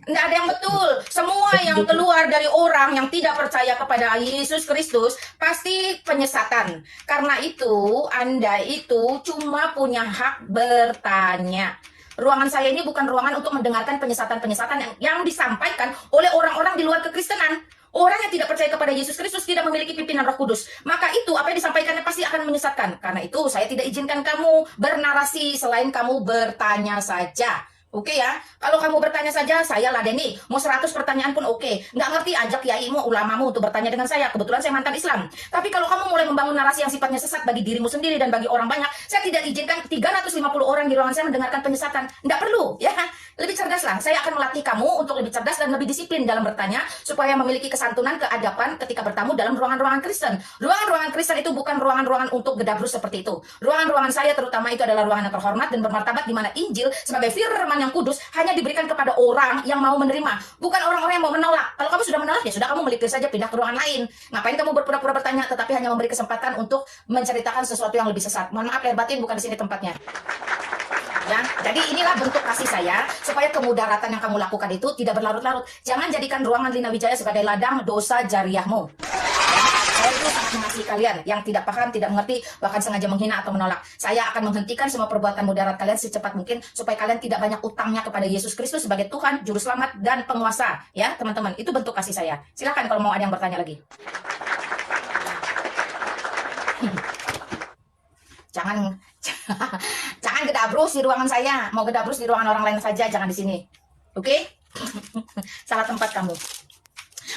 Speaker 1: Nggak ada yang betul. Semua yang keluar dari orang yang tidak percaya kepada Yesus Kristus pasti penyesatan. Karena itu, Anda itu cuma punya hak bertanya. Ruangan saya ini bukan ruangan untuk mendengarkan penyesatan-penyesatan yang disampaikan oleh orang-orang di luar kekristenan. Orang yang tidak percaya kepada Yesus Kristus tidak memiliki pimpinan Roh Kudus. Maka itu apa yang disampaikannya pasti akan menyesatkan. Karena itu saya tidak izinkan kamu bernarasi selain kamu bertanya saja. Oke ya, kalau kamu bertanya saja, saya ladeni. Mau 100 pertanyaan pun oke. Nggak ngerti, ajak kiaimu, ulamamu untuk bertanya dengan saya. Kebetulan saya mantan Islam. Tapi kalau kamu mulai membangun narasi yang sifatnya sesat bagi dirimu sendiri dan bagi orang banyak, saya tidak izinkan 350 orang di ruangan saya mendengarkan penyesatan. Nggak perlu, ya. Lebih cerdaslah. Saya akan melatih kamu untuk lebih cerdas dan lebih disiplin dalam bertanya, supaya memiliki kesantunan, keadaban ketika bertamu dalam ruangan-ruangan Kristen. Ruangan-ruangan Kristen itu bukan ruangan-ruangan untuk gedabrus seperti itu. Ruangan-ruangan saya terutama itu adalah ruangan yang terhormat dan bermartabat, di mana Injil sebagai firman yang kudus hanya diberikan kepada orang yang mau menerima, bukan orang-orang yang mau menolak. Kalau kamu sudah menolak, ya sudah, kamu melipir saja, pindah ke ruangan lain. Ngapain kamu berpura-pura bertanya tetapi hanya memberi kesempatan untuk menceritakan sesuatu yang lebih sesat? Mohon maaf lahir batin, bukan di sini tempatnya. Ya, jadi inilah bentuk kasih saya supaya kemudaratan yang kamu lakukan itu tidak berlarut-larut. Jangan jadikan ruangan Lina Wijaya sebagai ladang dosa jariahmu. Saya itu sangat mengasihi kalian yang tidak paham, tidak mengerti, bahkan sengaja menghina atau menolak. Saya akan menghentikan semua perbuatan mudarat kalian secepat mungkin supaya kalian tidak banyak utangnya kepada Yesus Kristus sebagai Tuhan, Juru Selamat, dan Penguasa. Ya, teman-teman, itu bentuk kasih saya. Silakan kalau mau ada yang bertanya lagi. Jangan jangan gedabrus di ruangan saya. Mau gedabrus di ruangan orang lain saja, jangan di sini. Oke? Salah tempat kamu.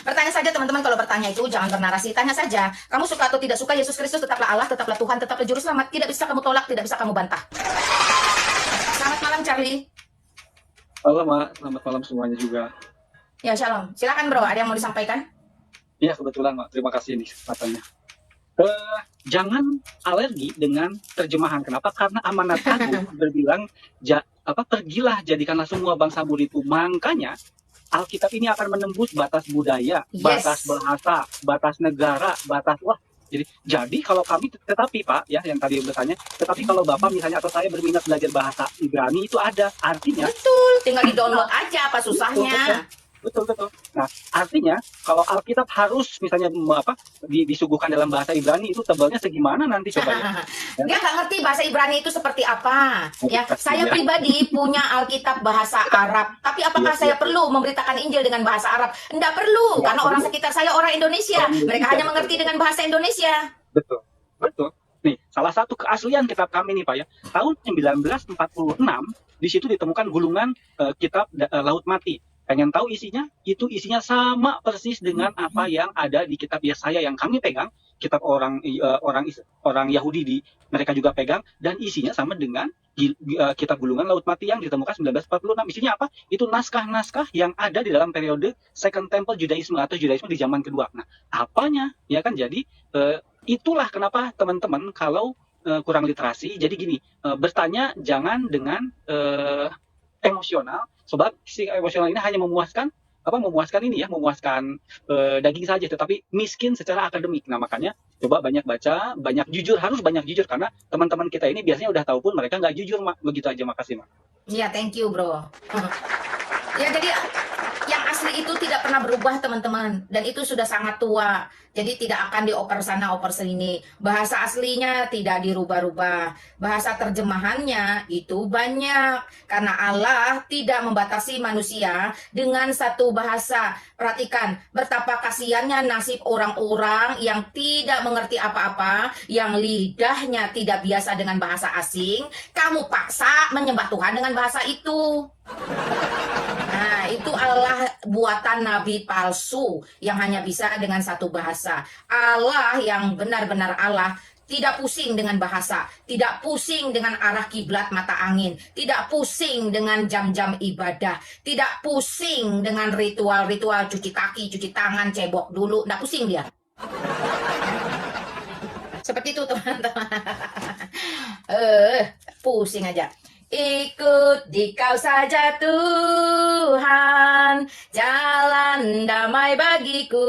Speaker 1: Bertanya saja teman-teman, kalau bertanya itu jangan bernarasi, tanya saja. Kamu suka atau tidak suka Yesus Kristus, tetaplah Allah, tetaplah Tuhan, tetaplah Juru Selamat. Tidak bisa kamu tolak, tidak bisa kamu bantah. Selamat malam Charlie.
Speaker 4: Halo Mak, selamat malam semuanya juga.
Speaker 1: Ya shalom. Silakan bro, ada yang mau disampaikan?
Speaker 4: Iya kebetulan Mak, terima kasih nih kesempatannya. Jangan alergi dengan terjemahan. Kenapa? Karena amanat agung berbilang pergilah jadikanlah semua bangsa muridku. Makanya Alkitab ini akan menembus batas budaya, batas bahasa, batas negara, batas jadi kalau kami tetapi Pak ya yang tadi bertanya, tetapi kalau Bapak misalnya atau saya berminat belajar bahasa Ibrani itu ada artinya.
Speaker 1: Betul, tinggal di-download aja, apa susahnya.
Speaker 4: Betul. Nah, artinya kalau Alkitab harus misalnya disuguhkan dalam bahasa Ibrani itu tebalnya segimana nanti coba ya?
Speaker 1: Dia nggak ngerti bahasa Ibrani itu seperti apa. Ya, saya pribadi punya Alkitab bahasa Arab. Tapi apakah saya perlu memberitakan Injil dengan bahasa Arab? Enggak perlu, karena orang sekitar saya orang Indonesia. Mereka hanya mengerti dengan bahasa Indonesia.
Speaker 4: Betul. Nih, salah satu keaslian kitab kami nih Pak ya. Tahun 1946 di situ ditemukan gulungan kitab Laut Mati. Pengen tahu isinya? Itu isinya sama persis dengan apa yang ada di kitab Yesaya yang kami pegang, kitab orang Yahudi mereka juga pegang, dan isinya sama dengan kitab gulungan Laut Mati yang ditemukan 1946. Isinya apa? Itu naskah-naskah yang ada di dalam periode Second Temple Judaisme atau Judaisme di zaman kedua. Nah, apanya? Ya kan, jadi itulah kenapa teman-teman kalau kurang literasi, jadi gini, bertanya jangan dengan emosional. Sebab si emosional ini hanya memuaskan daging saja, tetapi miskin secara akademik. Nah makanya coba banyak baca, banyak jujur, harus banyak jujur, karena teman-teman kita ini biasanya udah tahu pun mereka nggak jujur Mak. Begitu aja, makasih Mak.
Speaker 1: Iya, thank you bro. Ya, jadi yang asli itu tidak pernah berubah teman-teman, dan itu sudah sangat tua, jadi tidak akan dioper sana oper sini. Bahasa aslinya tidak dirubah-rubah, bahasa terjemahannya itu banyak, karena Allah tidak membatasi manusia dengan satu bahasa. Perhatikan betapa kasihannya nasib orang-orang yang tidak mengerti apa-apa, yang lidahnya tidak biasa dengan bahasa asing. Kamu paksa menyembah Tuhan dengan bahasa itu. Nah, itu Allah buatan nabi palsu yang hanya bisa dengan satu bahasa. Allah yang benar-benar Allah tidak pusing dengan bahasa, tidak pusing dengan arah kiblat mata angin, tidak pusing dengan jam-jam ibadah, tidak pusing dengan ritual-ritual cuci kaki, cuci tangan, cebok dulu, tidak pusing dia. Seperti itu teman-teman. Pusing aja. Ikut dikau saja Tuhan, jalan damai bagiku.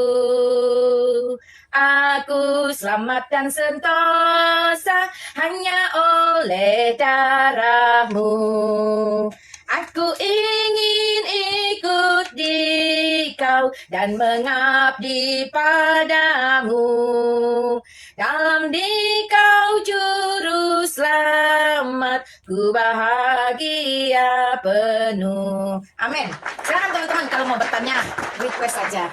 Speaker 1: Aku selamat dan sentosa hanya oleh darah-Mu. Aku ingin ikut dikau dan mengabdi padamu. Dalam dikau juru selamat, ku bahagia penuh. Amin. Silakan teman-teman kalau mau bertanya, request saja.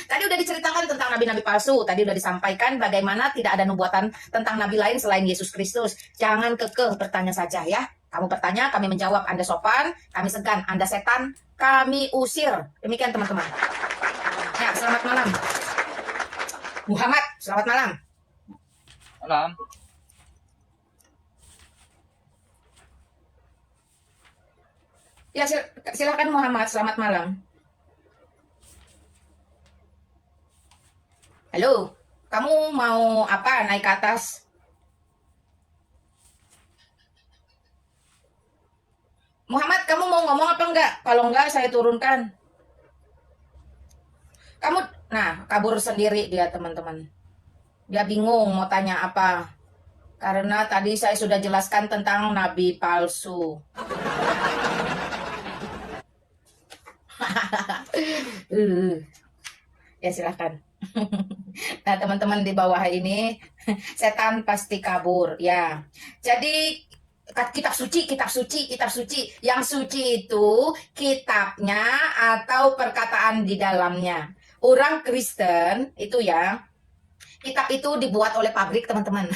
Speaker 1: Tadi udah diceritakan tentang nabi-nabi palsu. Tadi udah disampaikan bagaimana tidak ada nubuatan tentang nabi lain selain Yesus Kristus. Jangan kekeh bertanya saja ya. Kamu bertanya, kami menjawab. Anda sopan, kami segan. Anda setan, kami usir. Demikian teman-teman. Ya, selamat malam. Muhammad, selamat malam.
Speaker 2: Malam.
Speaker 1: Ya, silakan Muhammad, selamat malam. Halo, kamu mau apa naik ke atas? Muhammad, kamu mau ngomong apa enggak? Kalau enggak, saya turunkan. Kamu, nah, kabur sendiri dia, teman-teman. Dia bingung mau tanya apa. Karena tadi saya sudah jelaskan tentang nabi palsu. Ya, silahkan. Nah, teman-teman di bawah ini, setan pasti kabur, ya. Jadi, kitab suci, kitab suci, kitab suci. Yang suci itu kitabnya atau perkataan di dalamnya. Orang Kristen itu ya, kitab itu dibuat oleh pabrik, teman-teman.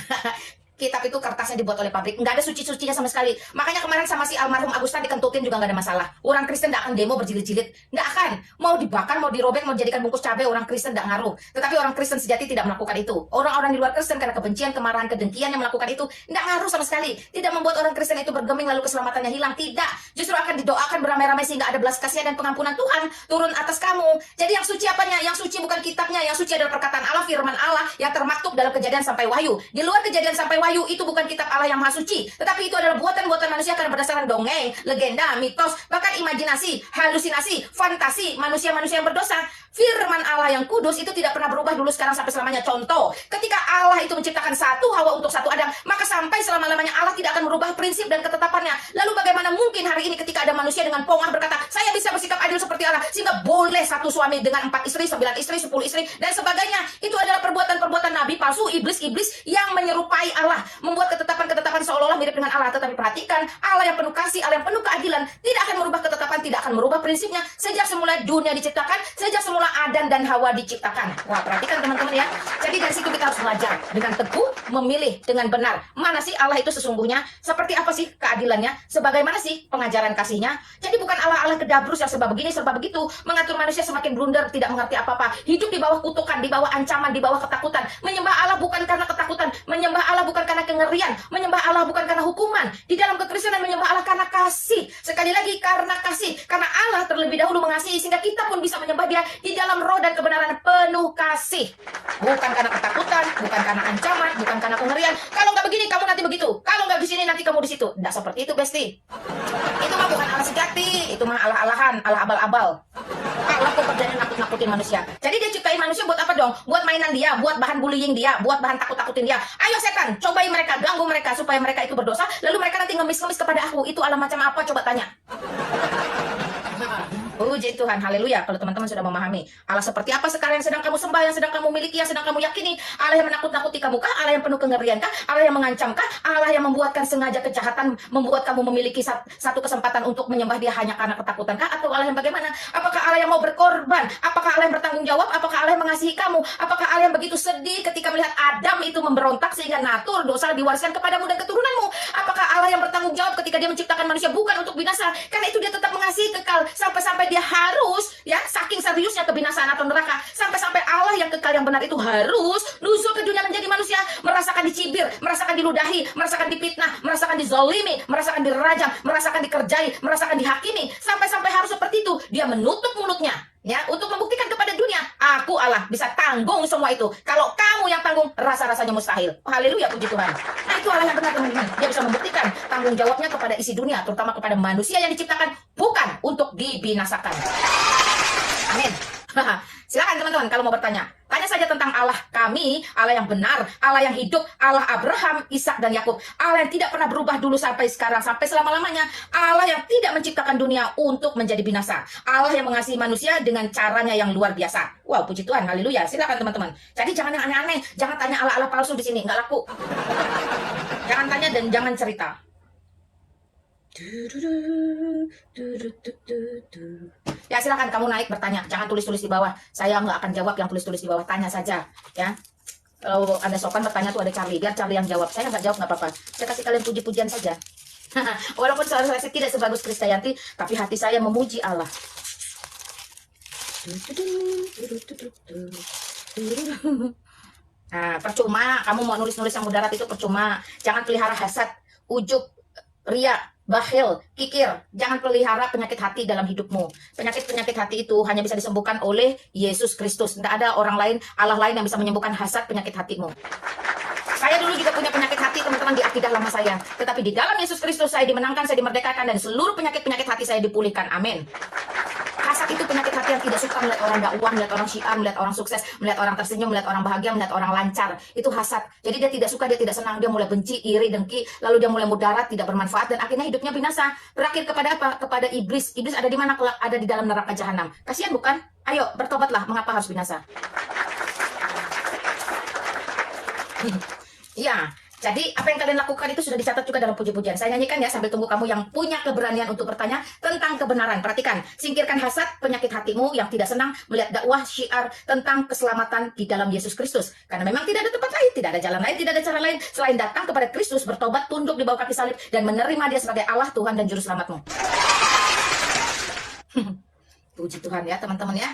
Speaker 1: Kitab itu kertasnya dibuat oleh pabrik, nggak ada suci-sucinya sama sekali. Makanya kemarin sama si almarhum Agustan dikentutin juga nggak ada masalah. Orang Kristen nggak akan demo berjilid-jilid, nggak akan. Mau dibakar, mau dirobek, mau dijadikan bungkus cabai, orang Kristen nggak ngaruh. Tetapi orang Kristen sejati tidak melakukan itu. Orang-orang di luar Kristen karena kebencian, kemarahan, kedengkian yang melakukan itu nggak ngaruh sama sekali. Tidak membuat orang Kristen itu bergeming lalu keselamatannya hilang. Tidak, justru akan didoakan beramai-ramai sehingga ada belas kasihan dan pengampunan Tuhan turun atas kamu. Jadi yang suci apanya? Yang suci bukan kitabnya, yang suci adalah perkataan Allah, firman Allah yang termaktub dalam Kejadian sampai Wahyu. Di luar Kejadian sampai Wahyu itu bukan kitab Allah yang maha suci, tetapi itu adalah buatan-buatan manusia karena berdasarkan dongeng, legenda, mitos, bahkan imajinasi, halusinasi, fantasi manusia-manusia yang berdosa. Firman Allah yang kudus itu tidak pernah berubah dulu, sekarang, sampai selamanya. Contoh, ketika Allah itu menciptakan satu Hawa untuk satu Adam, maka sampai selama-lamanya Allah tidak akan merubah prinsip dan ketetapannya. Lalu bagaimana mungkin hari ini ketika ada manusia dengan pongah berkata, saya bisa bersikap adil seperti Allah, sehingga boleh satu suami dengan 4 istri, 9 istri, 10 istri, dan sebagainya. Itu adalah perbuatan-perbuatan nabi palsu, iblis-iblis yang menyerupai Allah, membuat ketetapan-ketetapan seolah-olah mirip dengan Allah. Tetapi perhatikan, Allah yang penuh kasih, Allah yang penuh keadilan, tidak akan merubah ketetapan, tidak akan merubah prinsipnya. Sejak semula dunia diciptakan, sejak semula Adam dan Hawa diciptakan. Wah, perhatikan teman-teman ya. Jadi dari situ kita harus belajar dengan teguh, memilih dengan benar. Mana sih Allah itu sesungguhnya? Seperti apa sih keadilannya? Sebagaimana sih pengajaran kasihnya? Jadi bukan Allah-Allah kedabrus yang serba begini, serba begitu, mengatur manusia semakin blunder, tidak mengerti apa-apa, hidup di bawah kutukan, di bawah ancaman, di bawah ketakutan. Menyembah Allah bukan karena ketakutan, menyembah Allah bukan karena kengerian, menyembah Allah bukan karena hukuman. Di dalam kekristenan menyembah Allah karena kasih. Sekali lagi, karena kasih. Karena Allah terlebih dahulu mengasihi sehingga kita pun bisa menyembah Dia di dalam roh dan kebenaran penuh kasih. Bukan karena ketakutan, bukan karena ancaman, bukan karena kengerian. Kalau nggak begini, kamu nanti begitu. Kalau nggak di sini, nanti kamu di situ. Nggak seperti itu, Besti. Itu mah bukan Allah sejati. Itu mah Allah-Allahan, Allah abal-abal. Allah kok kerjanya nakut-nakutin manusia. Jadi Dia ciptain manusia buat apa dong? Buat mainan Dia, buat bahan bullying Dia, buat bahan takut-takutin Dia. Ayo setan, cobain mereka, ganggu mereka supaya mereka itu berdosa. Lalu mereka nanti ngemis-ngemis kepada aku. Itu Allah macam apa? Coba tanya. Puji Tuhan, haleluya. Kalau teman-teman sudah memahami Allah seperti apa sekarang yang sedang kamu sembah, yang sedang kamu miliki, yang sedang kamu yakini. Allah yang menakut-nakuti kamu kah? Allah yang penuh kengerian kah? Allah yang mengancam kah? Allah yang membuatkan sengaja kejahatan, membuat kamu memiliki satu kesempatan untuk menyembah Dia hanya karena ketakutan kah? Atau Allah yang bagaimana? Apakah Allah yang mau berkorban? Apakah Allah yang bertanggung jawab? Apakah Allah yang mengasihi kamu? Apakah Allah yang begitu sedih ketika melihat Adam itu memberontak sehingga natur dosa diwariskan kepadamu dan keturunanmu? Apakah Allah yang bertanggung jawab ketika Dia menciptakan manusia bukan untuk binasa? Karena itu Dia tetap mengasihi kekal sampai-sampai Dia harus, ya, saking seriusnya kebinasaan atau neraka, sampai-sampai Allah yang kekal yang benar itu harus nuzul ke dunia menjadi manusia, merasakan dicibir, merasakan diludahi, merasakan dipitnah, merasakan dizolimi, merasakan dirajam, merasakan dikerjai, merasakan dihakimi, sampai-sampai harus seperti itu. Dia menutup mulutnya, ya, untuk membuktikan kepada dunia, aku Allah bisa tanggung semua itu. Kalau kamu yang tanggung, rasa-rasanya mustahil. Oh, haleluya, puji Tuhan. Nah, itu Allah yang benar, teman-teman. Dia bisa membuktikan tanggung jawabnya kepada isi dunia, terutama kepada manusia yang diciptakan bukan untuk dibinasakan. Amin. Silakan teman-teman kalau mau bertanya. Tanya saja tentang Allah kami, Allah yang benar, Allah yang hidup, Allah Abraham, Ishak dan Yakub. Allah yang tidak pernah berubah dulu sampai sekarang, sampai selama-lamanya. Allah yang tidak menciptakan dunia untuk menjadi binasa. Allah yang mengasihi manusia dengan caranya yang luar biasa. Wow, puji Tuhan, haleluya. Silakan teman-teman. Jadi jangan yang aneh-aneh, jangan tanya Allah-Allah palsu di sini, nggak laku. Jangan tanya dan jangan cerita. Ya, silakan kamu naik bertanya, jangan tulis-tulis di bawah. Saya nggak akan jawab yang tulis-tulis di bawah, tanya saja, ya. Kalau Anda sopan bertanya tuh ada Charlie, biar Charlie yang jawab. Saya nggak jawab, nggak apa-apa. Saya kasih kalian puji-pujian saja. Walaupun suara saya tidak sebagus Krisdayanti, tapi hati saya memuji Allah. Nah, percuma kamu mau nulis-nulis yang mudarat itu percuma. Jangan pelihara hasad, ujub, ria, bakhil, kikir. Jangan pelihara penyakit hati dalam hidupmu. Penyakit-penyakit hati itu hanya bisa disembuhkan oleh Yesus Kristus. Tidak ada orang lain, Allah lain yang bisa menyembuhkan hasad penyakit hatimu. Saya dulu juga punya penyakit hati, teman-teman, di akidah lama saya. Tetapi di dalam Yesus Kristus saya dimenangkan, saya dimerdekakan, dan seluruh penyakit-penyakit hati saya dipulihkan. Amin. Hasad itu penyakit hati yang tidak suka melihat orang dakwah, melihat orang syiar, melihat orang sukses, melihat orang tersenyum, melihat orang bahagia, melihat orang lancar. Itu hasad. Jadi dia tidak suka, dia tidak senang, dia mulai benci, iri, dengki, lalu dia mulai mudarat, tidak bermanfaat, dan akhirnya hidupnya binasa. Berakhir kepada apa? Kepada iblis. Iblis ada di mana? Kelak ada di dalam neraka jahanam. Kasihan bukan? Ayo, bertobatlah. Mengapa harus binasa? Ya, jadi apa yang kalian lakukan itu sudah dicatat juga dalam puji-pujian. Saya nyanyikan ya sambil tunggu kamu yang punya keberanian untuk bertanya tentang kebenaran. Perhatikan, singkirkan hasad, penyakit hatimu yang tidak senang melihat dakwah syiar tentang keselamatan di dalam Yesus Kristus. Karena memang tidak ada tempat lain, tidak ada jalan lain, tidak ada cara lain selain datang kepada Kristus, bertobat, tunduk di bawah kaki salib, dan menerima dia sebagai Allah, Tuhan, dan Juru Selamatmu. Puji Tuhan ya teman-teman ya.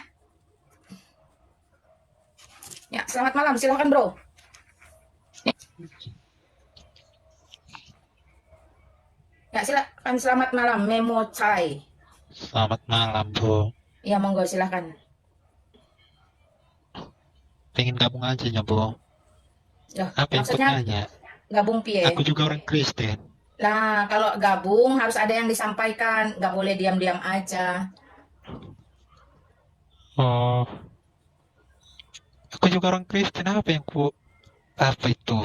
Speaker 1: Ya, selamat malam, silahkan bro. Ya, silakan, selamat malam, Memo Chai.
Speaker 5: Selamat malam, Bu.
Speaker 1: Ya, monggo silakan.
Speaker 5: Pengen gabung aja ya, Bu.
Speaker 1: Ya,
Speaker 5: Apa yang
Speaker 1: maksudnya
Speaker 5: nanya?
Speaker 1: gabung piye?
Speaker 5: Aku juga orang Kristen.
Speaker 1: Lah, kalau gabung harus ada yang disampaikan, nggak boleh diam-diam aja.
Speaker 5: Oh, aku juga orang Kristen. Apa itu?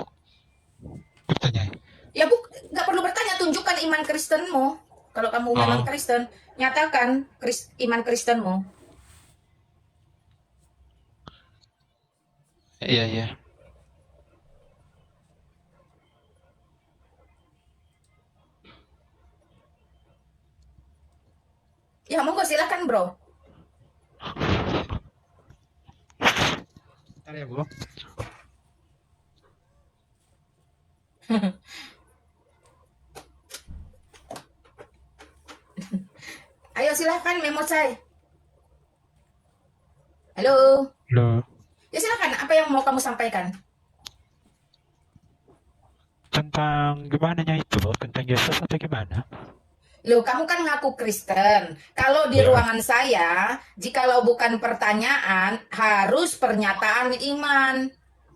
Speaker 5: Bertanya.
Speaker 1: Ya, Bu, nggak perlu bertanya, tunjukkan iman Kristenmu. Kalau kamu memang Kristen, nyatakan iman Kristenmu.
Speaker 5: Iya, iya.
Speaker 1: Ya, monggo silakan, bro.
Speaker 5: Bentar ya, Bu.
Speaker 1: Ayo silakan, Memo Chai. Halo.
Speaker 5: Loh,
Speaker 1: Ya silakan, apa yang mau kamu sampaikan?
Speaker 5: tentang gimana itu? Tentang Yesus atau gimana?
Speaker 1: Loh, kamu kan ngaku Kristen. Kalau di
Speaker 5: Ya.
Speaker 1: ruangan saya, jikalau bukan pertanyaan, harus pernyataan iman.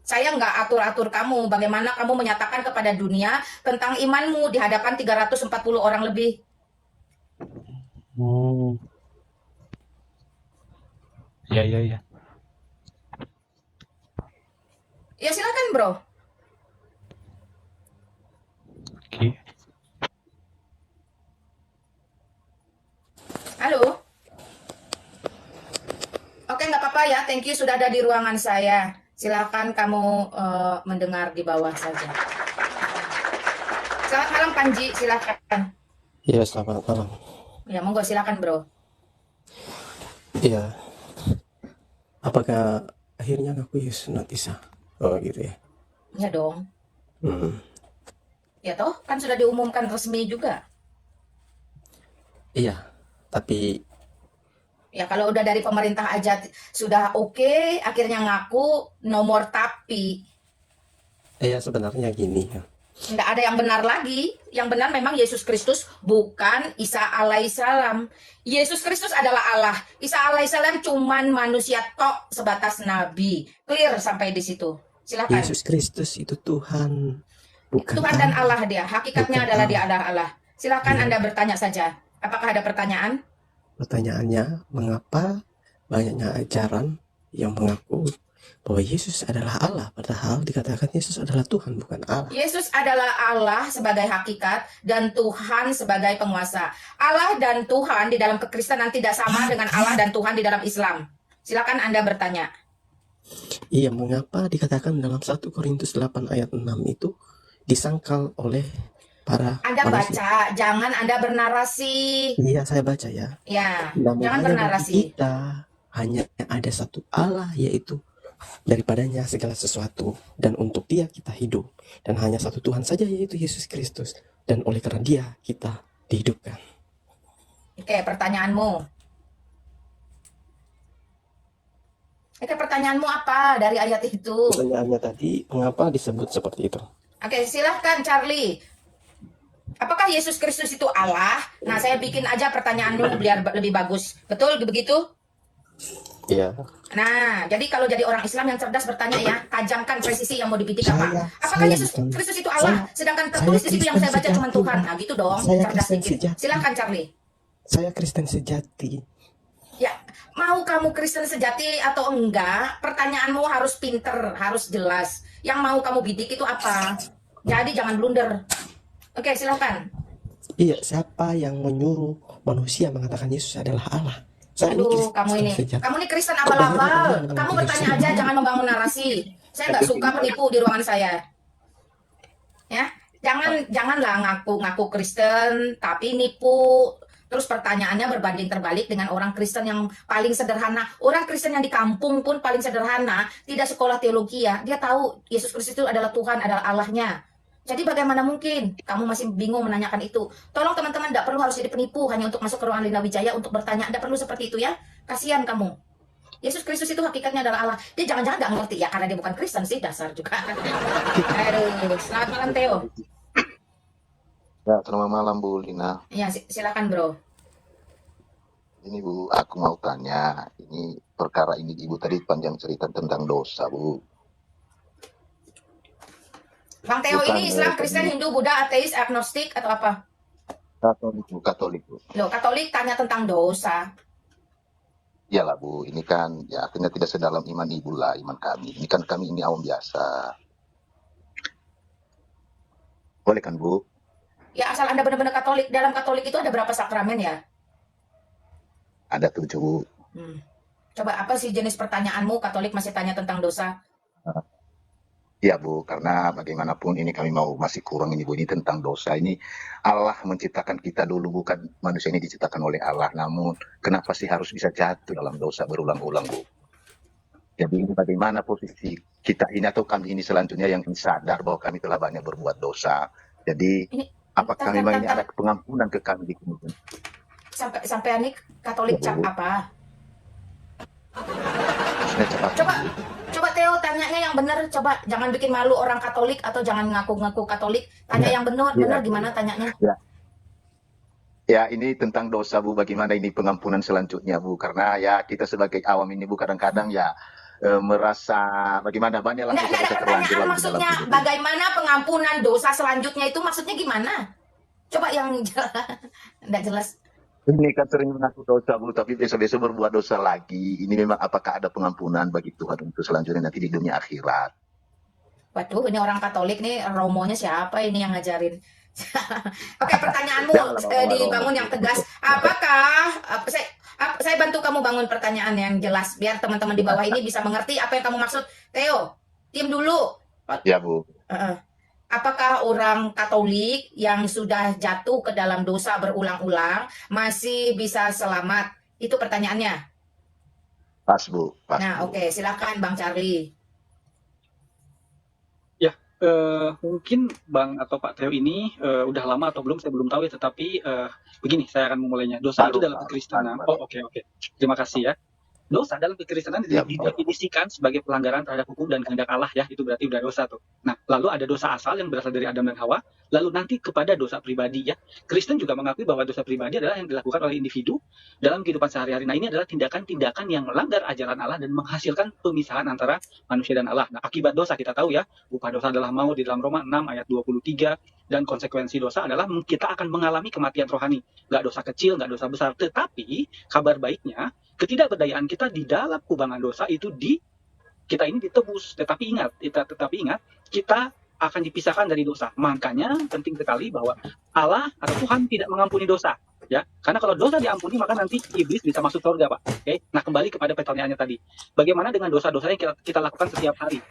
Speaker 1: Saya nggak atur-atur kamu, bagaimana kamu menyatakan kepada dunia tentang imanmu di hadapan 340 orang lebih.
Speaker 5: Oh. Ya, ya, ya.
Speaker 1: Ya silakan, bro.
Speaker 5: Oke.
Speaker 1: Halo. Oke, nggak apa-apa ya. Thank you sudah ada di ruangan saya. Silakan kamu mendengar di bawah saja. Selamat malam, Panji. Silakan.
Speaker 6: Iya, selamat malam.
Speaker 1: Ya, monggo silakan, bro.
Speaker 6: Iya, apakah akhirnya ngaku Yesus sunat Isa? Oh gitu ya.
Speaker 1: Ya dong.
Speaker 6: Hmm.
Speaker 1: Ya toh, kan sudah diumumkan resmi juga.
Speaker 6: Iya, tapi
Speaker 1: Ya kalau udah dari pemerintah aja sudah oke, akhirnya ngaku nomor tapi.
Speaker 6: ya sebenarnya gini ya.
Speaker 1: Nggak ada yang benar lagi. Yang benar memang Yesus Kristus, bukan Isa alaihissalam. Yesus Kristus adalah Allah. Isa alaihissalam cuman manusia tok, sebatas nabi. Clear sampai di situ. Silakan.
Speaker 6: Yesus Kristus itu Tuhan, bukan
Speaker 1: Tuhan dan Allah dia. Hakikatnya
Speaker 6: Bukan
Speaker 1: adalah
Speaker 6: Allah.
Speaker 1: dia adalah Allah. Silakan
Speaker 6: Iya.
Speaker 1: Anda bertanya saja. Apakah ada pertanyaan?
Speaker 6: Pertanyaannya, mengapa banyaknya ajaran yang mengaku bahwa Yesus adalah Allah, padahal dikatakan Yesus adalah Tuhan, bukan Allah.
Speaker 1: Yesus adalah Allah sebagai hakikat dan Tuhan sebagai penguasa. Allah dan Tuhan di dalam kekristenan tidak sama dengan Allah dan Tuhan di dalam Islam. Silakan Anda bertanya.
Speaker 6: Iya, mengapa dikatakan dalam 1 Korintus 8 ayat 6 itu disangkal oleh para
Speaker 1: Anda
Speaker 6: manusia?
Speaker 1: baca, jangan Anda bernarasi.
Speaker 6: Iya, saya baca ya.
Speaker 1: Ya,
Speaker 6: Namun
Speaker 1: jangan
Speaker 6: hanya bagi
Speaker 1: bernarasi.
Speaker 6: kita hanya ada satu Allah, yaitu daripadanya segala sesuatu, dan untuk Dia kita hidup, dan hanya satu Tuhan saja, yaitu Yesus Kristus. dan oleh karena dia kita dihidupkan.
Speaker 1: Oke, pertanyaanmu. Oke, pertanyaanmu apa dari ayat itu?
Speaker 6: Pertanyaannya tadi, mengapa disebut seperti itu?
Speaker 1: Oke, silahkan Charlie. Apakah Yesus Kristus itu Allah? Nah, saya bikin aja pertanyaanmu biar lebih bagus. Betul begitu?
Speaker 6: Iya.
Speaker 1: Nah, jadi kalau jadi orang Islam yang cerdas bertanya ya, tajamkan presisi yang mau dibidik apa. Apakah Yesus Kristus itu Allah? Sedangkan tertulis di situ yang saya baca cuma Tuhan. Nah, gitu dong.
Speaker 6: Saya
Speaker 1: Cerdas
Speaker 6: Kristen
Speaker 1: dikit.
Speaker 6: sejati.
Speaker 1: Silahkan Charlie.
Speaker 6: Saya Kristen sejati.
Speaker 1: Ya, mau kamu Kristen sejati atau enggak, pertanyaanmu harus pinter, harus jelas. Yang mau kamu bidik itu apa? Jadi jangan blunder. Oke, silakan.
Speaker 6: Iya, siapa yang menyuruh manusia mengatakan Yesus adalah Allah? Saya
Speaker 1: Aduh, kamu ini Kristen abal-abal. Kamu bertanya aja, jangan membangun narasi. Saya nggak suka penipu di ruangan saya. Ya, janganlah ngaku Kristen tapi nipu. Terus pertanyaannya berbanding terbalik dengan orang Kristen yang paling sederhana. Orang Kristen yang di kampung pun paling sederhana, tidak sekolah teologi ya. Dia tahu Yesus Kristus itu adalah Tuhan, adalah Allahnya. Jadi bagaimana mungkin kamu masih bingung menanyakan itu? Tolong teman-teman, tidak perlu harus jadi penipu hanya untuk masuk ke ruangan Lina Wijaya untuk bertanya. Tidak perlu seperti itu ya. Kasihan kamu. Yesus Kristus itu hakikatnya adalah Allah. Dia jangan-jangan nggak ngerti ya, karena dia bukan Kristen sih, dasar juga. Aduh, selamat malam Theo.
Speaker 7: Ya, selamat malam Bu Lina.
Speaker 1: Ya, silakan bro.
Speaker 7: Ini Bu, aku mau tanya, ini perkara ini Ibu tadi panjang cerita tentang dosa Bu.
Speaker 1: Bang Theo
Speaker 7: Bukan,
Speaker 1: ini Islam, Kristen, Hindu, Buddha, ateis, agnostik atau apa?
Speaker 7: Katolik Bu, Katolik Bu.
Speaker 1: Loh, Katolik tanya tentang dosa.
Speaker 7: Iyalah Bu, ini kan ya akhirnya tidak sedalam iman Ibu lah, iman kami. Ini kan kami ini awam biasa. Boleh kan Bu?
Speaker 1: Ya asal Anda benar-benar Katolik. Dalam Katolik itu ada berapa sakramen ya?
Speaker 7: Ada 7 Bu.
Speaker 1: Coba apa sih jenis pertanyaanmu? Katolik masih tanya tentang dosa.
Speaker 7: Iya Bu, karena bagaimanapun ini kami mau masih kurang ini Bu, ini tentang dosa. Ini Allah menciptakan kita dulu, bukan manusia ini diciptakan oleh Allah. Namun kenapa sih harus bisa jatuh dalam dosa berulang-ulang Bu? Jadi ini bagaimana posisi kita ini atau kami ini selanjutnya yang sadar bahwa kami telah banyak berbuat dosa. Jadi apakah memang ini ada pengampunan ke kami di kemudian?
Speaker 1: Sampai ini Katolik cap apa? Coba Theo tanyanya yang benar. Coba jangan bikin malu orang Katolik atau jangan ngaku-ngaku Katolik. Tanya yang benar gimana tanyanya?
Speaker 7: Ya, ini tentang dosa Bu, bagaimana ini pengampunan selanjutnya Bu, karena ya kita sebagai awam ini Bu kadang-kadang ya merasa bagaimana banyaklah dosa-dosa terlanjur
Speaker 1: pertanyaan maksudnya bagaimana pengampunan dosa selanjutnya itu maksudnya gimana? Coba yang enggak jelas.
Speaker 7: Ini kan sering mengaku dosa Bu, tapi besok-besok berbuat dosa lagi. Ini memang apakah ada pengampunan bagi Tuhan untuk selanjutnya nanti di dunia akhirat?
Speaker 1: Waduh, ini orang Katolik nih, romonya siapa ini yang ngajarin? Oke, pertanyaanmu dibangun yang tegas. Apakah saya bantu kamu bangun pertanyaan yang jelas biar teman-teman di bawah ini bisa mengerti apa yang kamu maksud. Theo, diam dulu.
Speaker 7: Ya Bu.
Speaker 1: Apakah orang Katolik yang sudah jatuh ke dalam dosa berulang-ulang masih bisa selamat? Itu pertanyaannya.
Speaker 7: Pas Bu. Pas,
Speaker 1: nah, oke, silakan Bang Charlie.
Speaker 4: Mungkin Bang atau Pak Theo ini udah lama atau belum, saya belum tahu ya, tetapi begini saya akan memulainya. Dosa itu dalam kekristenan. Oh, oke. Terima kasih ya. Dosa dalam kekristenan didefinisikan sebagai pelanggaran terhadap hukum dan kehendak Allah ya, itu berarti udah dosa tuh. Nah, lalu ada dosa asal yang berasal dari Adam dan Hawa, lalu nanti kepada dosa pribadi ya. Kristen juga mengakui bahwa dosa pribadi adalah yang dilakukan oleh individu dalam kehidupan sehari-hari. Nah, ini adalah tindakan-tindakan yang melanggar ajaran Allah dan menghasilkan pemisahan antara manusia dan Allah. Nah, akibat dosa kita tahu ya, upah dosa adalah maut di dalam Roma 6 ayat 23, dan konsekuensi dosa adalah kita akan mengalami kematian rohani. Nggak dosa kecil, nggak dosa besar. Tetapi kabar baiknya, ketidakberdayaan kita di dalam kubangan dosa itu kita ini ditebus. Tetapi ingat, kita akan dipisahkan dari dosa. Makanya penting sekali bahwa Allah atau Tuhan tidak mengampuni dosa. Ya, karena kalau dosa diampuni maka nanti iblis bisa masuk surga, Pak. Oke. Nah, kembali kepada pertanyaannya tadi. Bagaimana dengan dosa-dosa yang kita lakukan setiap hari?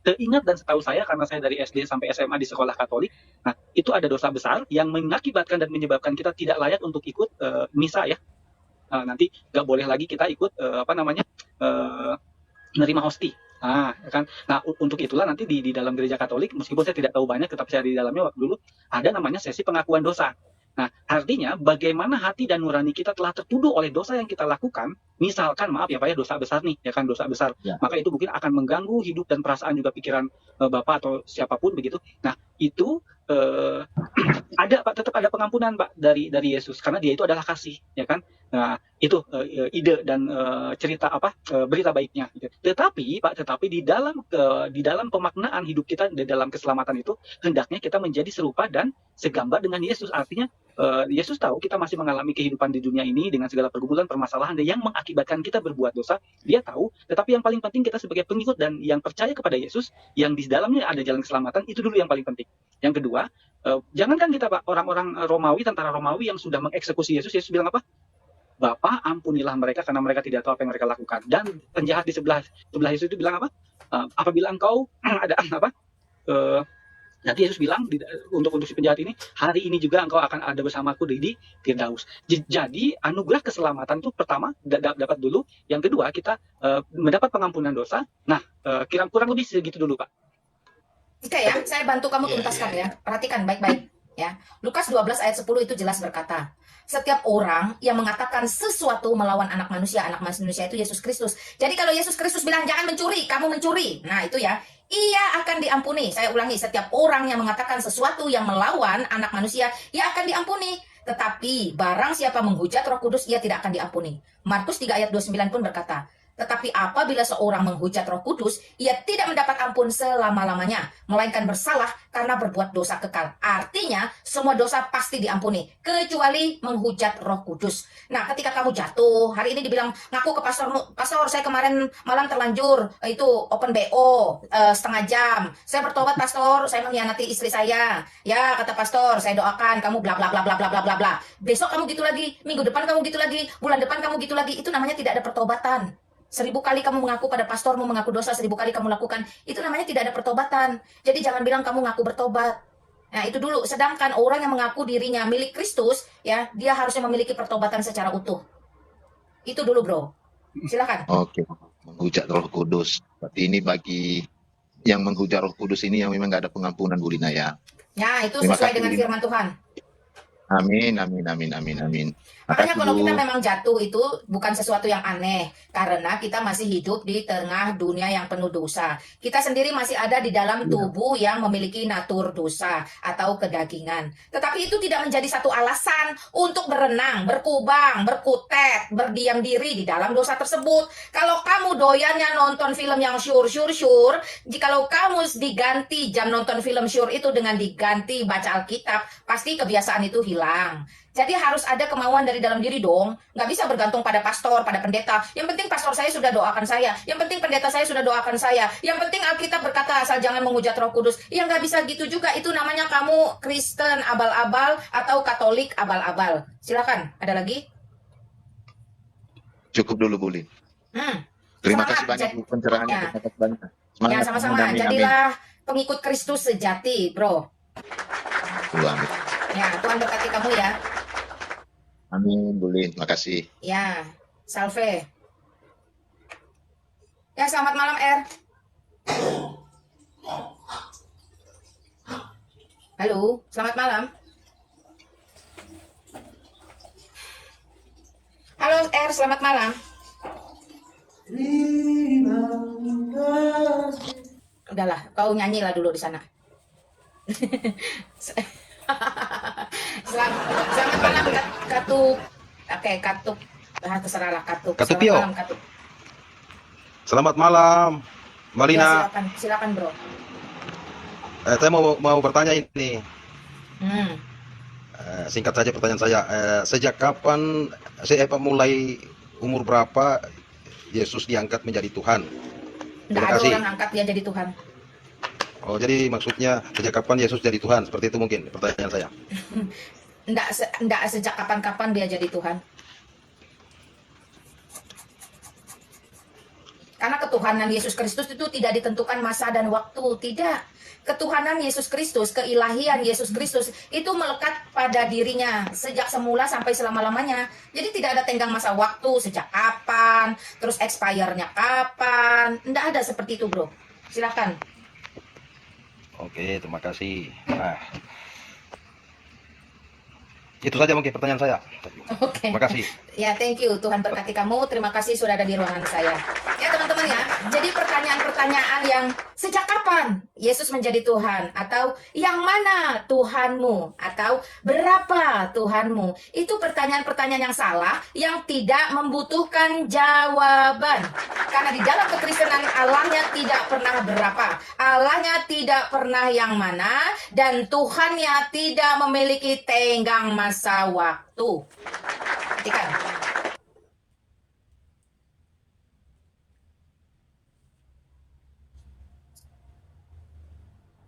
Speaker 4: Ingat dan setahu saya, karena saya dari SD sampai SMA di sekolah Katolik, nah itu ada dosa besar yang mengakibatkan dan menyebabkan kita tidak layak untuk ikut misa ya. Nanti nggak boleh lagi kita ikut menerima hosti. Ya kan? Nah, untuk itulah nanti di dalam gereja Katolik, meskipun saya tidak tahu banyak, tetapi saya di dalamnya waktu dulu ada namanya sesi pengakuan dosa. Nah, artinya bagaimana hati dan nurani kita telah tertuduh oleh dosa yang kita lakukan, misalkan maaf ya Pak ya, dosa besar nih, ya kan, dosa besar.
Speaker 7: Ya.
Speaker 4: Maka itu mungkin akan mengganggu hidup dan perasaan juga pikiran Bapak atau siapapun begitu. Nah, itu ada Pak, tetap ada pengampunan Pak dari Yesus karena dia itu adalah kasih, ya kan? Nah, itu ide dan cerita berita baiknya gitu. Tetapi di dalam pemaknaan hidup kita di dalam keselamatan itu hendaknya kita menjadi serupa dan segambar dengan Yesus. Artinya Yesus tahu kita masih mengalami kehidupan di dunia ini dengan segala pergumulan, permasalahan yang mengakibatkan kita berbuat dosa. Dia tahu, tetapi yang paling penting kita sebagai pengikut dan yang percaya kepada Yesus, yang di dalamnya ada jalan keselamatan, itu dulu yang paling penting. Yang kedua, jangankan kita Pak, orang-orang Romawi, tentara Romawi yang sudah mengeksekusi Yesus, Yesus bilang apa? Bapa, ampunilah mereka karena mereka tidak tahu apa yang mereka lakukan. Dan penjahat di sebelah Yesus itu bilang apa? Apabila engkau ada nanti Yesus bilang untuk si penjahat ini, hari ini juga engkau akan ada bersamaku di Firdaus. Jadi anugerah keselamatan itu pertama dapat dulu, yang kedua kita mendapat pengampunan dosa. Nah, kurang lebih segitu dulu Pak.
Speaker 1: Oke ya, saya bantu kamu tuntaskan ya. Perhatikan baik-baik ya. Lukas 12 ayat 10 itu jelas berkata, setiap orang yang mengatakan sesuatu melawan anak manusia itu Yesus Kristus. Jadi kalau Yesus Kristus bilang jangan mencuri, kamu mencuri. Nah itu ya, ia akan diampuni. Saya ulangi, setiap orang yang mengatakan sesuatu yang melawan anak manusia, ia akan diampuni. Tetapi barang siapa menghujat Roh Kudus, ia tidak akan diampuni. Markus 3 ayat 29 pun berkata, tetapi apabila seorang menghujat Roh Kudus, ia tidak mendapat ampun selama-lamanya, melainkan bersalah karena berbuat dosa kekal. Artinya, semua dosa pasti diampuni, kecuali menghujat Roh Kudus. Nah, ketika kamu jatuh, hari ini dibilang, ngaku ke pastor, saya kemarin malam terlanjur, itu open BO, setengah jam. Saya bertobat, pastor, saya mengkhianati istri saya. Ya, kata pastor, saya doakan, kamu bla bla bla bla bla bla bla bla. Besok kamu gitu lagi, minggu depan kamu gitu lagi, bulan depan kamu gitu lagi. Itu namanya tidak ada pertobatan. 1000 kali kamu mengaku pada pastormu mengaku dosa, 1000 kali kamu lakukan, itu namanya tidak ada pertobatan. Jadi jangan bilang kamu ngaku bertobat. Nah itu dulu. Sedangkan orang yang mengaku dirinya milik Kristus, ya dia harusnya memiliki pertobatan secara utuh. Itu dulu bro. Silakan.
Speaker 7: Oke, menghujat Roh Kudus. Berarti ini bagi yang menghujat Roh Kudus ini yang memang nggak ada pengampunan, Bu Lina ya.
Speaker 1: Ya itu
Speaker 7: Terima
Speaker 1: sesuai
Speaker 7: kasih,
Speaker 1: dengan
Speaker 7: Lina.
Speaker 1: firman Tuhan.
Speaker 7: Amin, amin, amin, amin, amin.
Speaker 1: Makanya
Speaker 7: Makasih,
Speaker 1: kalau
Speaker 7: Bu.
Speaker 1: kita memang jatuh itu bukan sesuatu yang aneh. Karena kita masih hidup di tengah dunia yang penuh dosa. Kita sendiri masih ada di dalam tubuh yang memiliki natur dosa atau kedagingan. Tetapi itu tidak menjadi satu alasan untuk berenang, berkubang, berkutet, berdiam diri di dalam dosa tersebut. Kalau kamu doyannya nonton film yang syur, jikalau kamu diganti jam nonton film syur itu dengan diganti baca Alkitab, pasti kebiasaan itu hilang. Jadi harus ada kemauan dari dalam diri dong. Nggak bisa bergantung pada pastor, pada pendeta. Yang penting pastor saya sudah doakan saya. Yang penting pendeta saya sudah doakan saya. Yang penting Alkitab berkata asal jangan menghujat Roh Kudus. Ya nggak bisa gitu juga. Itu namanya kamu Kristen abal-abal atau Katolik abal-abal. Silakan. Ada lagi?
Speaker 7: Cukup dulu, Bu Lin. Terima kasih banyak Bu pencerahannya.
Speaker 1: Ya.
Speaker 7: Terima kasih banyak.
Speaker 1: Ya
Speaker 7: Semangat.
Speaker 1: sama-sama.
Speaker 7: Amin, amin.
Speaker 1: Jadilah pengikut Kristus sejati, bro.
Speaker 7: Amin.
Speaker 1: Ya, Tuhan berkati kamu ya.
Speaker 7: Amin, Bu Lin. Makasih.
Speaker 1: Ya, salve. Ya, selamat malam, Er. Halo, selamat malam. Halo, Er, selamat malam. Udahlah, kau nyanyilah dulu di sana. Selamat malam, Katup. Oke, Katup. Terserahlah, Katup.
Speaker 8: Katup
Speaker 1: Selamat
Speaker 8: Pio.
Speaker 1: malam, Katup.
Speaker 8: Selamat malam, Mbak
Speaker 1: Ya,
Speaker 8: Lina.
Speaker 1: silakan, bro.
Speaker 8: Saya mau bertanya ini.
Speaker 1: Hmm.
Speaker 8: Singkat saja pertanyaan saya. Sejak kapan, mulai umur berapa Yesus diangkat menjadi Tuhan?
Speaker 1: Nggak
Speaker 8: Terima
Speaker 1: ada
Speaker 8: kasih.
Speaker 1: orang angkat dia jadi Tuhan.
Speaker 8: Oh, jadi maksudnya sejak kapan Yesus jadi Tuhan? Seperti itu mungkin pertanyaan saya.
Speaker 1: Nggak sejak kapan-kapan dia jadi Tuhan. Karena ketuhanan Yesus Kristus itu tidak ditentukan masa dan waktu, tidak. Ketuhanan Yesus Kristus, keilahian Yesus Kristus itu melekat pada dirinya sejak semula sampai selama-lamanya. Jadi tidak ada tenggang masa waktu, sejak kapan, terus expire-nya kapan. Tidak ada seperti itu, bro. Silakan.
Speaker 8: Oke, terima kasih. Nah, itu saja mungkin pertanyaan saya.
Speaker 1: Oke.
Speaker 8: Terima kasih.
Speaker 1: Ya, thank you. Tuhan berkati kamu. Terima kasih sudah ada di ruangan saya. Ya, teman-teman ya. Jadi pertanyaan-pertanyaan yang sejak kapan Yesus menjadi Tuhan? Atau yang mana Tuhanmu? Atau berapa Tuhanmu? Itu pertanyaan-pertanyaan yang salah, yang tidak membutuhkan jawaban. Karena di dalam kekristenan Allahnya tidak pernah berapa. Allahnya tidak pernah yang mana. Dan Tuhannya tidak memiliki tenggang masa waktu. Perhatikan.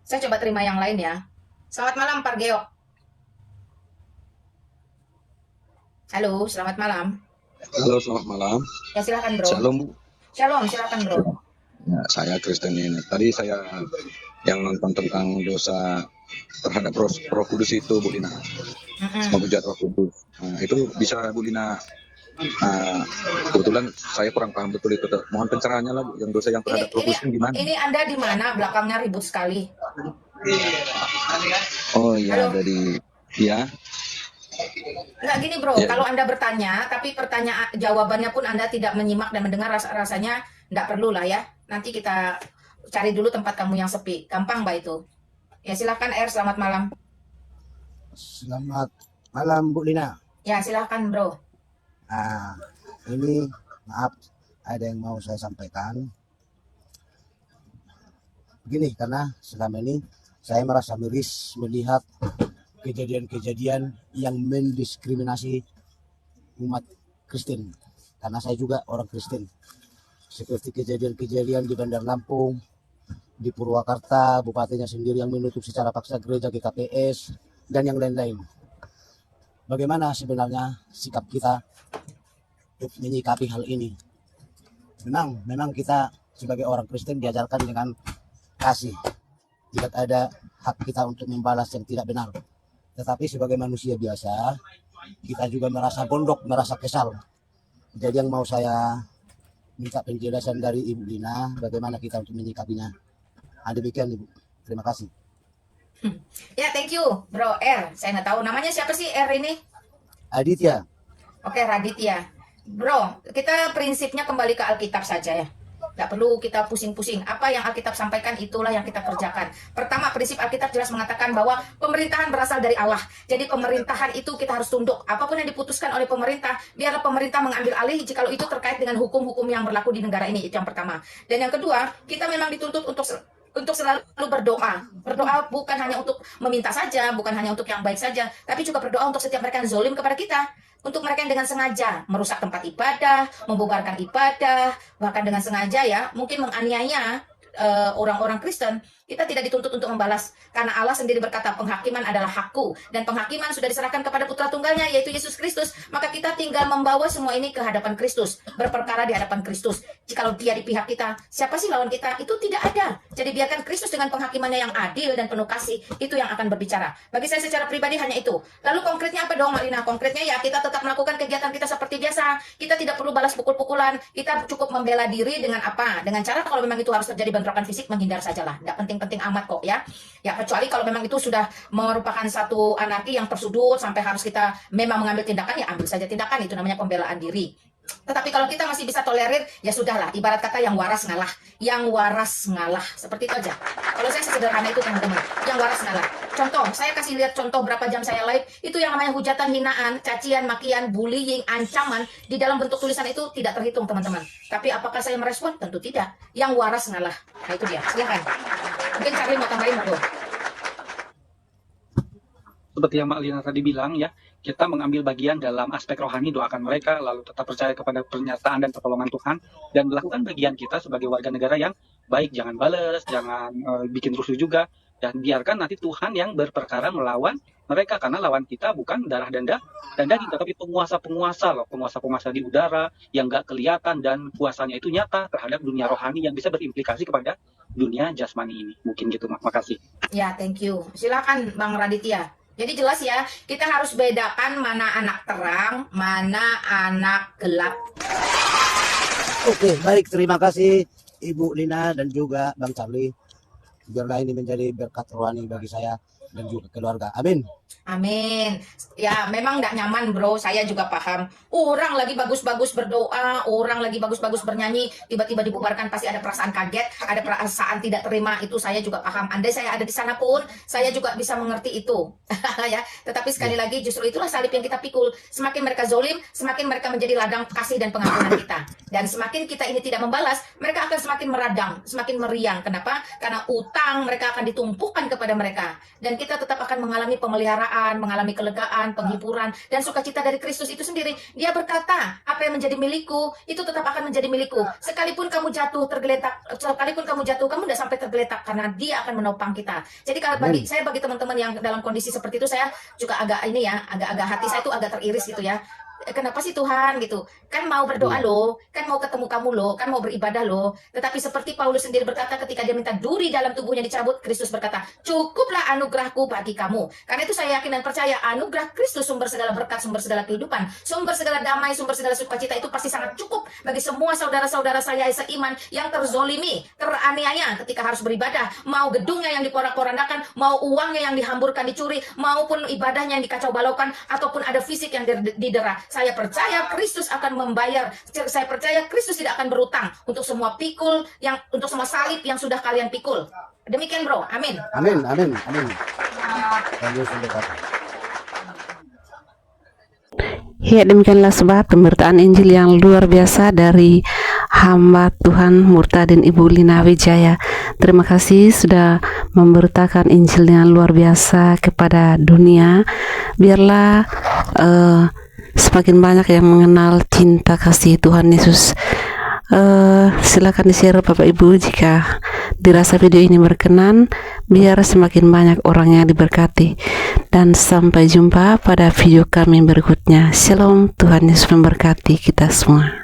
Speaker 1: Saya coba terima yang lain ya. Selamat malam, Pak Geok. Halo, selamat malam.
Speaker 9: Halo, selamat malam.
Speaker 1: Ya, silakan, bro.
Speaker 9: Shalom, Bu.
Speaker 1: Shalom, silakan, bro.
Speaker 9: Ya, saya Kristen ini. Tadi saya yang nonton tentang dosa terhadap Roh Kudus itu, Bu Lina. Menghujat Roh Kudus. Nah, itu bisa Bu Lina. Kebetulan saya kurang paham betul itu. Mohon pencerahannya lah, Bu. Yang dosa yang terhadap Roh Kudus ini gimana?
Speaker 1: Ini Anda di mana? Belakangnya ribut sekali.
Speaker 9: Oh iya,
Speaker 1: Halo?
Speaker 9: dari ya.
Speaker 1: Nggak gini, bro.
Speaker 9: Ya.
Speaker 1: Kalau Anda bertanya, tapi pertanyaan jawabannya pun Anda tidak menyimak dan mendengar, rasanya nggak perlu lah ya. Nanti kita cari dulu tempat kamu yang sepi. Gampang, Mbak itu. Ya, silakan, selamat malam.
Speaker 10: Selamat malam, Bu Lina.
Speaker 1: Ya, silakan, bro.
Speaker 10: Nah, ini maaf, ada yang mau saya sampaikan. Begini, karena selama ini saya merasa miris melihat kejadian-kejadian yang mendiskriminasi umat Kristen. Karena saya juga orang Kristen. Seperti kejadian-kejadian di Bandar Lampung, di Purwakarta, bupatinya sendiri yang menutup secara paksa gereja GKPS, dan yang lain-lain. Bagaimana sebenarnya sikap kita untuk menyikapi hal ini? Memang kita sebagai orang Kristen diajarkan dengan kasih. Tidak ada hak kita untuk membalas yang tidak benar. Tetapi sebagai manusia biasa, kita juga merasa bondok, merasa kesal. Jadi yang mau saya minta penjelasan dari Ibu Lina, bagaimana kita untuk menyikapinya. Demikian, Ibu. Terima kasih.
Speaker 1: Ya, thank you, bro. Saya nggak tahu namanya siapa sih ini.
Speaker 10: Aditya.
Speaker 1: Oke, Raditya. Bro, kita prinsipnya kembali ke Alkitab saja ya. Nggak perlu kita pusing-pusing. Apa yang Alkitab sampaikan, itulah yang kita kerjakan. Pertama, prinsip Alkitab jelas mengatakan bahwa pemerintahan berasal dari Allah. Jadi pemerintahan itu kita harus tunduk. Apapun yang diputuskan oleh pemerintah, biarlah pemerintah mengambil alih jikalau itu terkait dengan hukum-hukum yang berlaku di negara ini. Itu yang pertama. Dan yang kedua, kita memang dituntut untuk selalu berdoa. Berdoa bukan hanya untuk meminta saja, bukan hanya untuk yang baik saja, tapi juga berdoa untuk setiap mereka yang zolim kepada kita. Untuk mereka yang dengan sengaja merusak tempat ibadah, membubarkan ibadah, bahkan dengan sengaja ya, mungkin menganiaya orang-orang Kristen, kita tidak dituntut untuk membalas. Karena Allah sendiri berkata, penghakiman adalah hakku. Dan penghakiman sudah diserahkan kepada putra tunggalnya, yaitu Yesus Kristus. Maka kita tinggal membawa semua ini ke hadapan Kristus. Berperkara di hadapan Kristus. Jikalau dia di pihak kita, siapa sih lawan kita? Itu tidak ada. Jadi biarkan Kristus dengan penghakimannya yang adil dan penuh kasih, itu yang akan berbicara. Bagi saya secara pribadi hanya itu. Lalu konkretnya apa dong, Marina? Konkretnya ya kita tetap melakukan kegiatan kita seperti biasa. Kita tidak perlu balas pukul-pukulan. Kita cukup membela diri dengan apa? Dengan cara kalau memang itu harus terjadi bentrokan fisik, menghindar sajalah. Tidak penting-penting amat kok ya. Ya kecuali kalau memang itu sudah merupakan satu anarki yang tersudut sampai harus kita memang mengambil tindakan, ya ambil saja tindakan. Itu namanya pembelaan diri. Tetapi kalau kita masih bisa tolerir, ya sudahlah. Ibarat kata yang waras ngalah. Yang waras ngalah. Seperti itu aja. Kalau saya sesederhana itu teman-teman. Yang waras ngalah. Contoh, saya kasih lihat contoh berapa jam saya live. Itu yang namanya hujatan, hinaan, cacian, makian, bullying, ancaman. Di dalam bentuk tulisan itu tidak terhitung teman-teman. Tapi apakah saya merespon? Tentu tidak. Yang waras ngalah. Nah itu dia. Silakan. Mungkin Charlie mau tambahin bro.
Speaker 4: Seperti yang Mbak Lina tadi bilang ya, kita mengambil bagian dalam aspek rohani, doakan mereka, lalu tetap percaya kepada pernyataan dan pertolongan Tuhan, dan melakukan bagian kita sebagai warga negara yang baik, jangan balas, jangan bikin rusuh juga, dan biarkan nanti Tuhan yang berperkara melawan mereka, karena lawan kita bukan darah dan daging, tetapi penguasa-penguasa loh, penguasa-penguasa di udara yang nggak kelihatan dan kuasanya itu nyata terhadap dunia rohani yang bisa berimplikasi kepada dunia jasmani ini. Mungkin gitu, makasih.
Speaker 1: Ya, thank you. Silakan Bang Raditya. Jadi jelas ya, kita harus bedakan mana anak terang, mana anak gelap.
Speaker 10: Oke, baik. Terima kasih Ibu Lina dan juga Bang Charlie. Biarlah ini menjadi berkat rohani bagi saya dan juga keluarga. Amin.
Speaker 1: Amin. Ya, memang nggak nyaman bro, saya juga paham. Orang lagi bagus-bagus berdoa, orang lagi bagus-bagus bernyanyi, tiba-tiba dibubarkan, pasti ada perasaan kaget, ada perasaan tidak terima, itu saya juga paham. Andai saya ada di sana pun, saya juga bisa mengerti itu. Ya, tetapi sekali lagi justru itulah salib yang kita pikul. Semakin mereka zolim, semakin mereka menjadi ladang kasih dan pengampunan kita. Dan semakin kita ini tidak membalas, mereka akan semakin meradang, semakin meriang. Kenapa? Karena utang mereka akan ditumpukan kepada mereka. Dan kita tetap akan mengalami pemeliharaan, mengalami kelegaan, penghiburan, dan sukacita dari Kristus itu sendiri. Dia berkata, apa yang menjadi milikku, itu tetap akan menjadi milikku. Sekalipun kamu jatuh tergeletak, kamu tidak sampai tergeletak, karena dia akan menopang kita. Jadi kalau bagi teman-teman yang dalam kondisi seperti itu, saya juga agak hati saya itu agak teriris gitu ya. Kenapa sih Tuhan gitu? Kan mau berdoa loh, kan mau ketemu kamu loh, kan mau beribadah loh. Tetapi seperti Paulus sendiri berkata ketika dia minta duri dalam tubuhnya dicabut, Kristus berkata, cukuplah anugerahku bagi kamu. Karena itu saya yakin dan percaya anugerah Kristus, sumber segala berkat, sumber segala kehidupan, sumber segala damai, sumber segala sukacita itu pasti sangat cukup bagi semua saudara-saudara saya seiman yang terzolimi, teraniaya ketika harus beribadah. Mau gedungnya yang diporak-porandakan, mau uangnya yang dihamburkan, dicuri, maupun ibadahnya yang dikacau balaukan, ataupun ada fisik yang didera. Saya percaya Kristus akan membayar. Saya percaya Kristus tidak akan berutang untuk semua pikul, untuk semua salib yang sudah kalian pikul. Demikian bro, amin.
Speaker 10: Amin.
Speaker 11: Ya, demikianlah sobat pemberitaan Injil yang luar biasa dari hamba Tuhan Murtadin Ibu Lina Wijaya. Terima kasih sudah memberitakan Injil yang luar biasa kepada dunia. Biarlah semakin banyak yang mengenal cinta kasih Tuhan Yesus. Silakan di-share Bapak Ibu jika dirasa video ini berkenan, biar semakin banyak orang yang diberkati. Dan sampai jumpa pada video kami berikutnya. Shalom, Tuhan Yesus memberkati kita semua.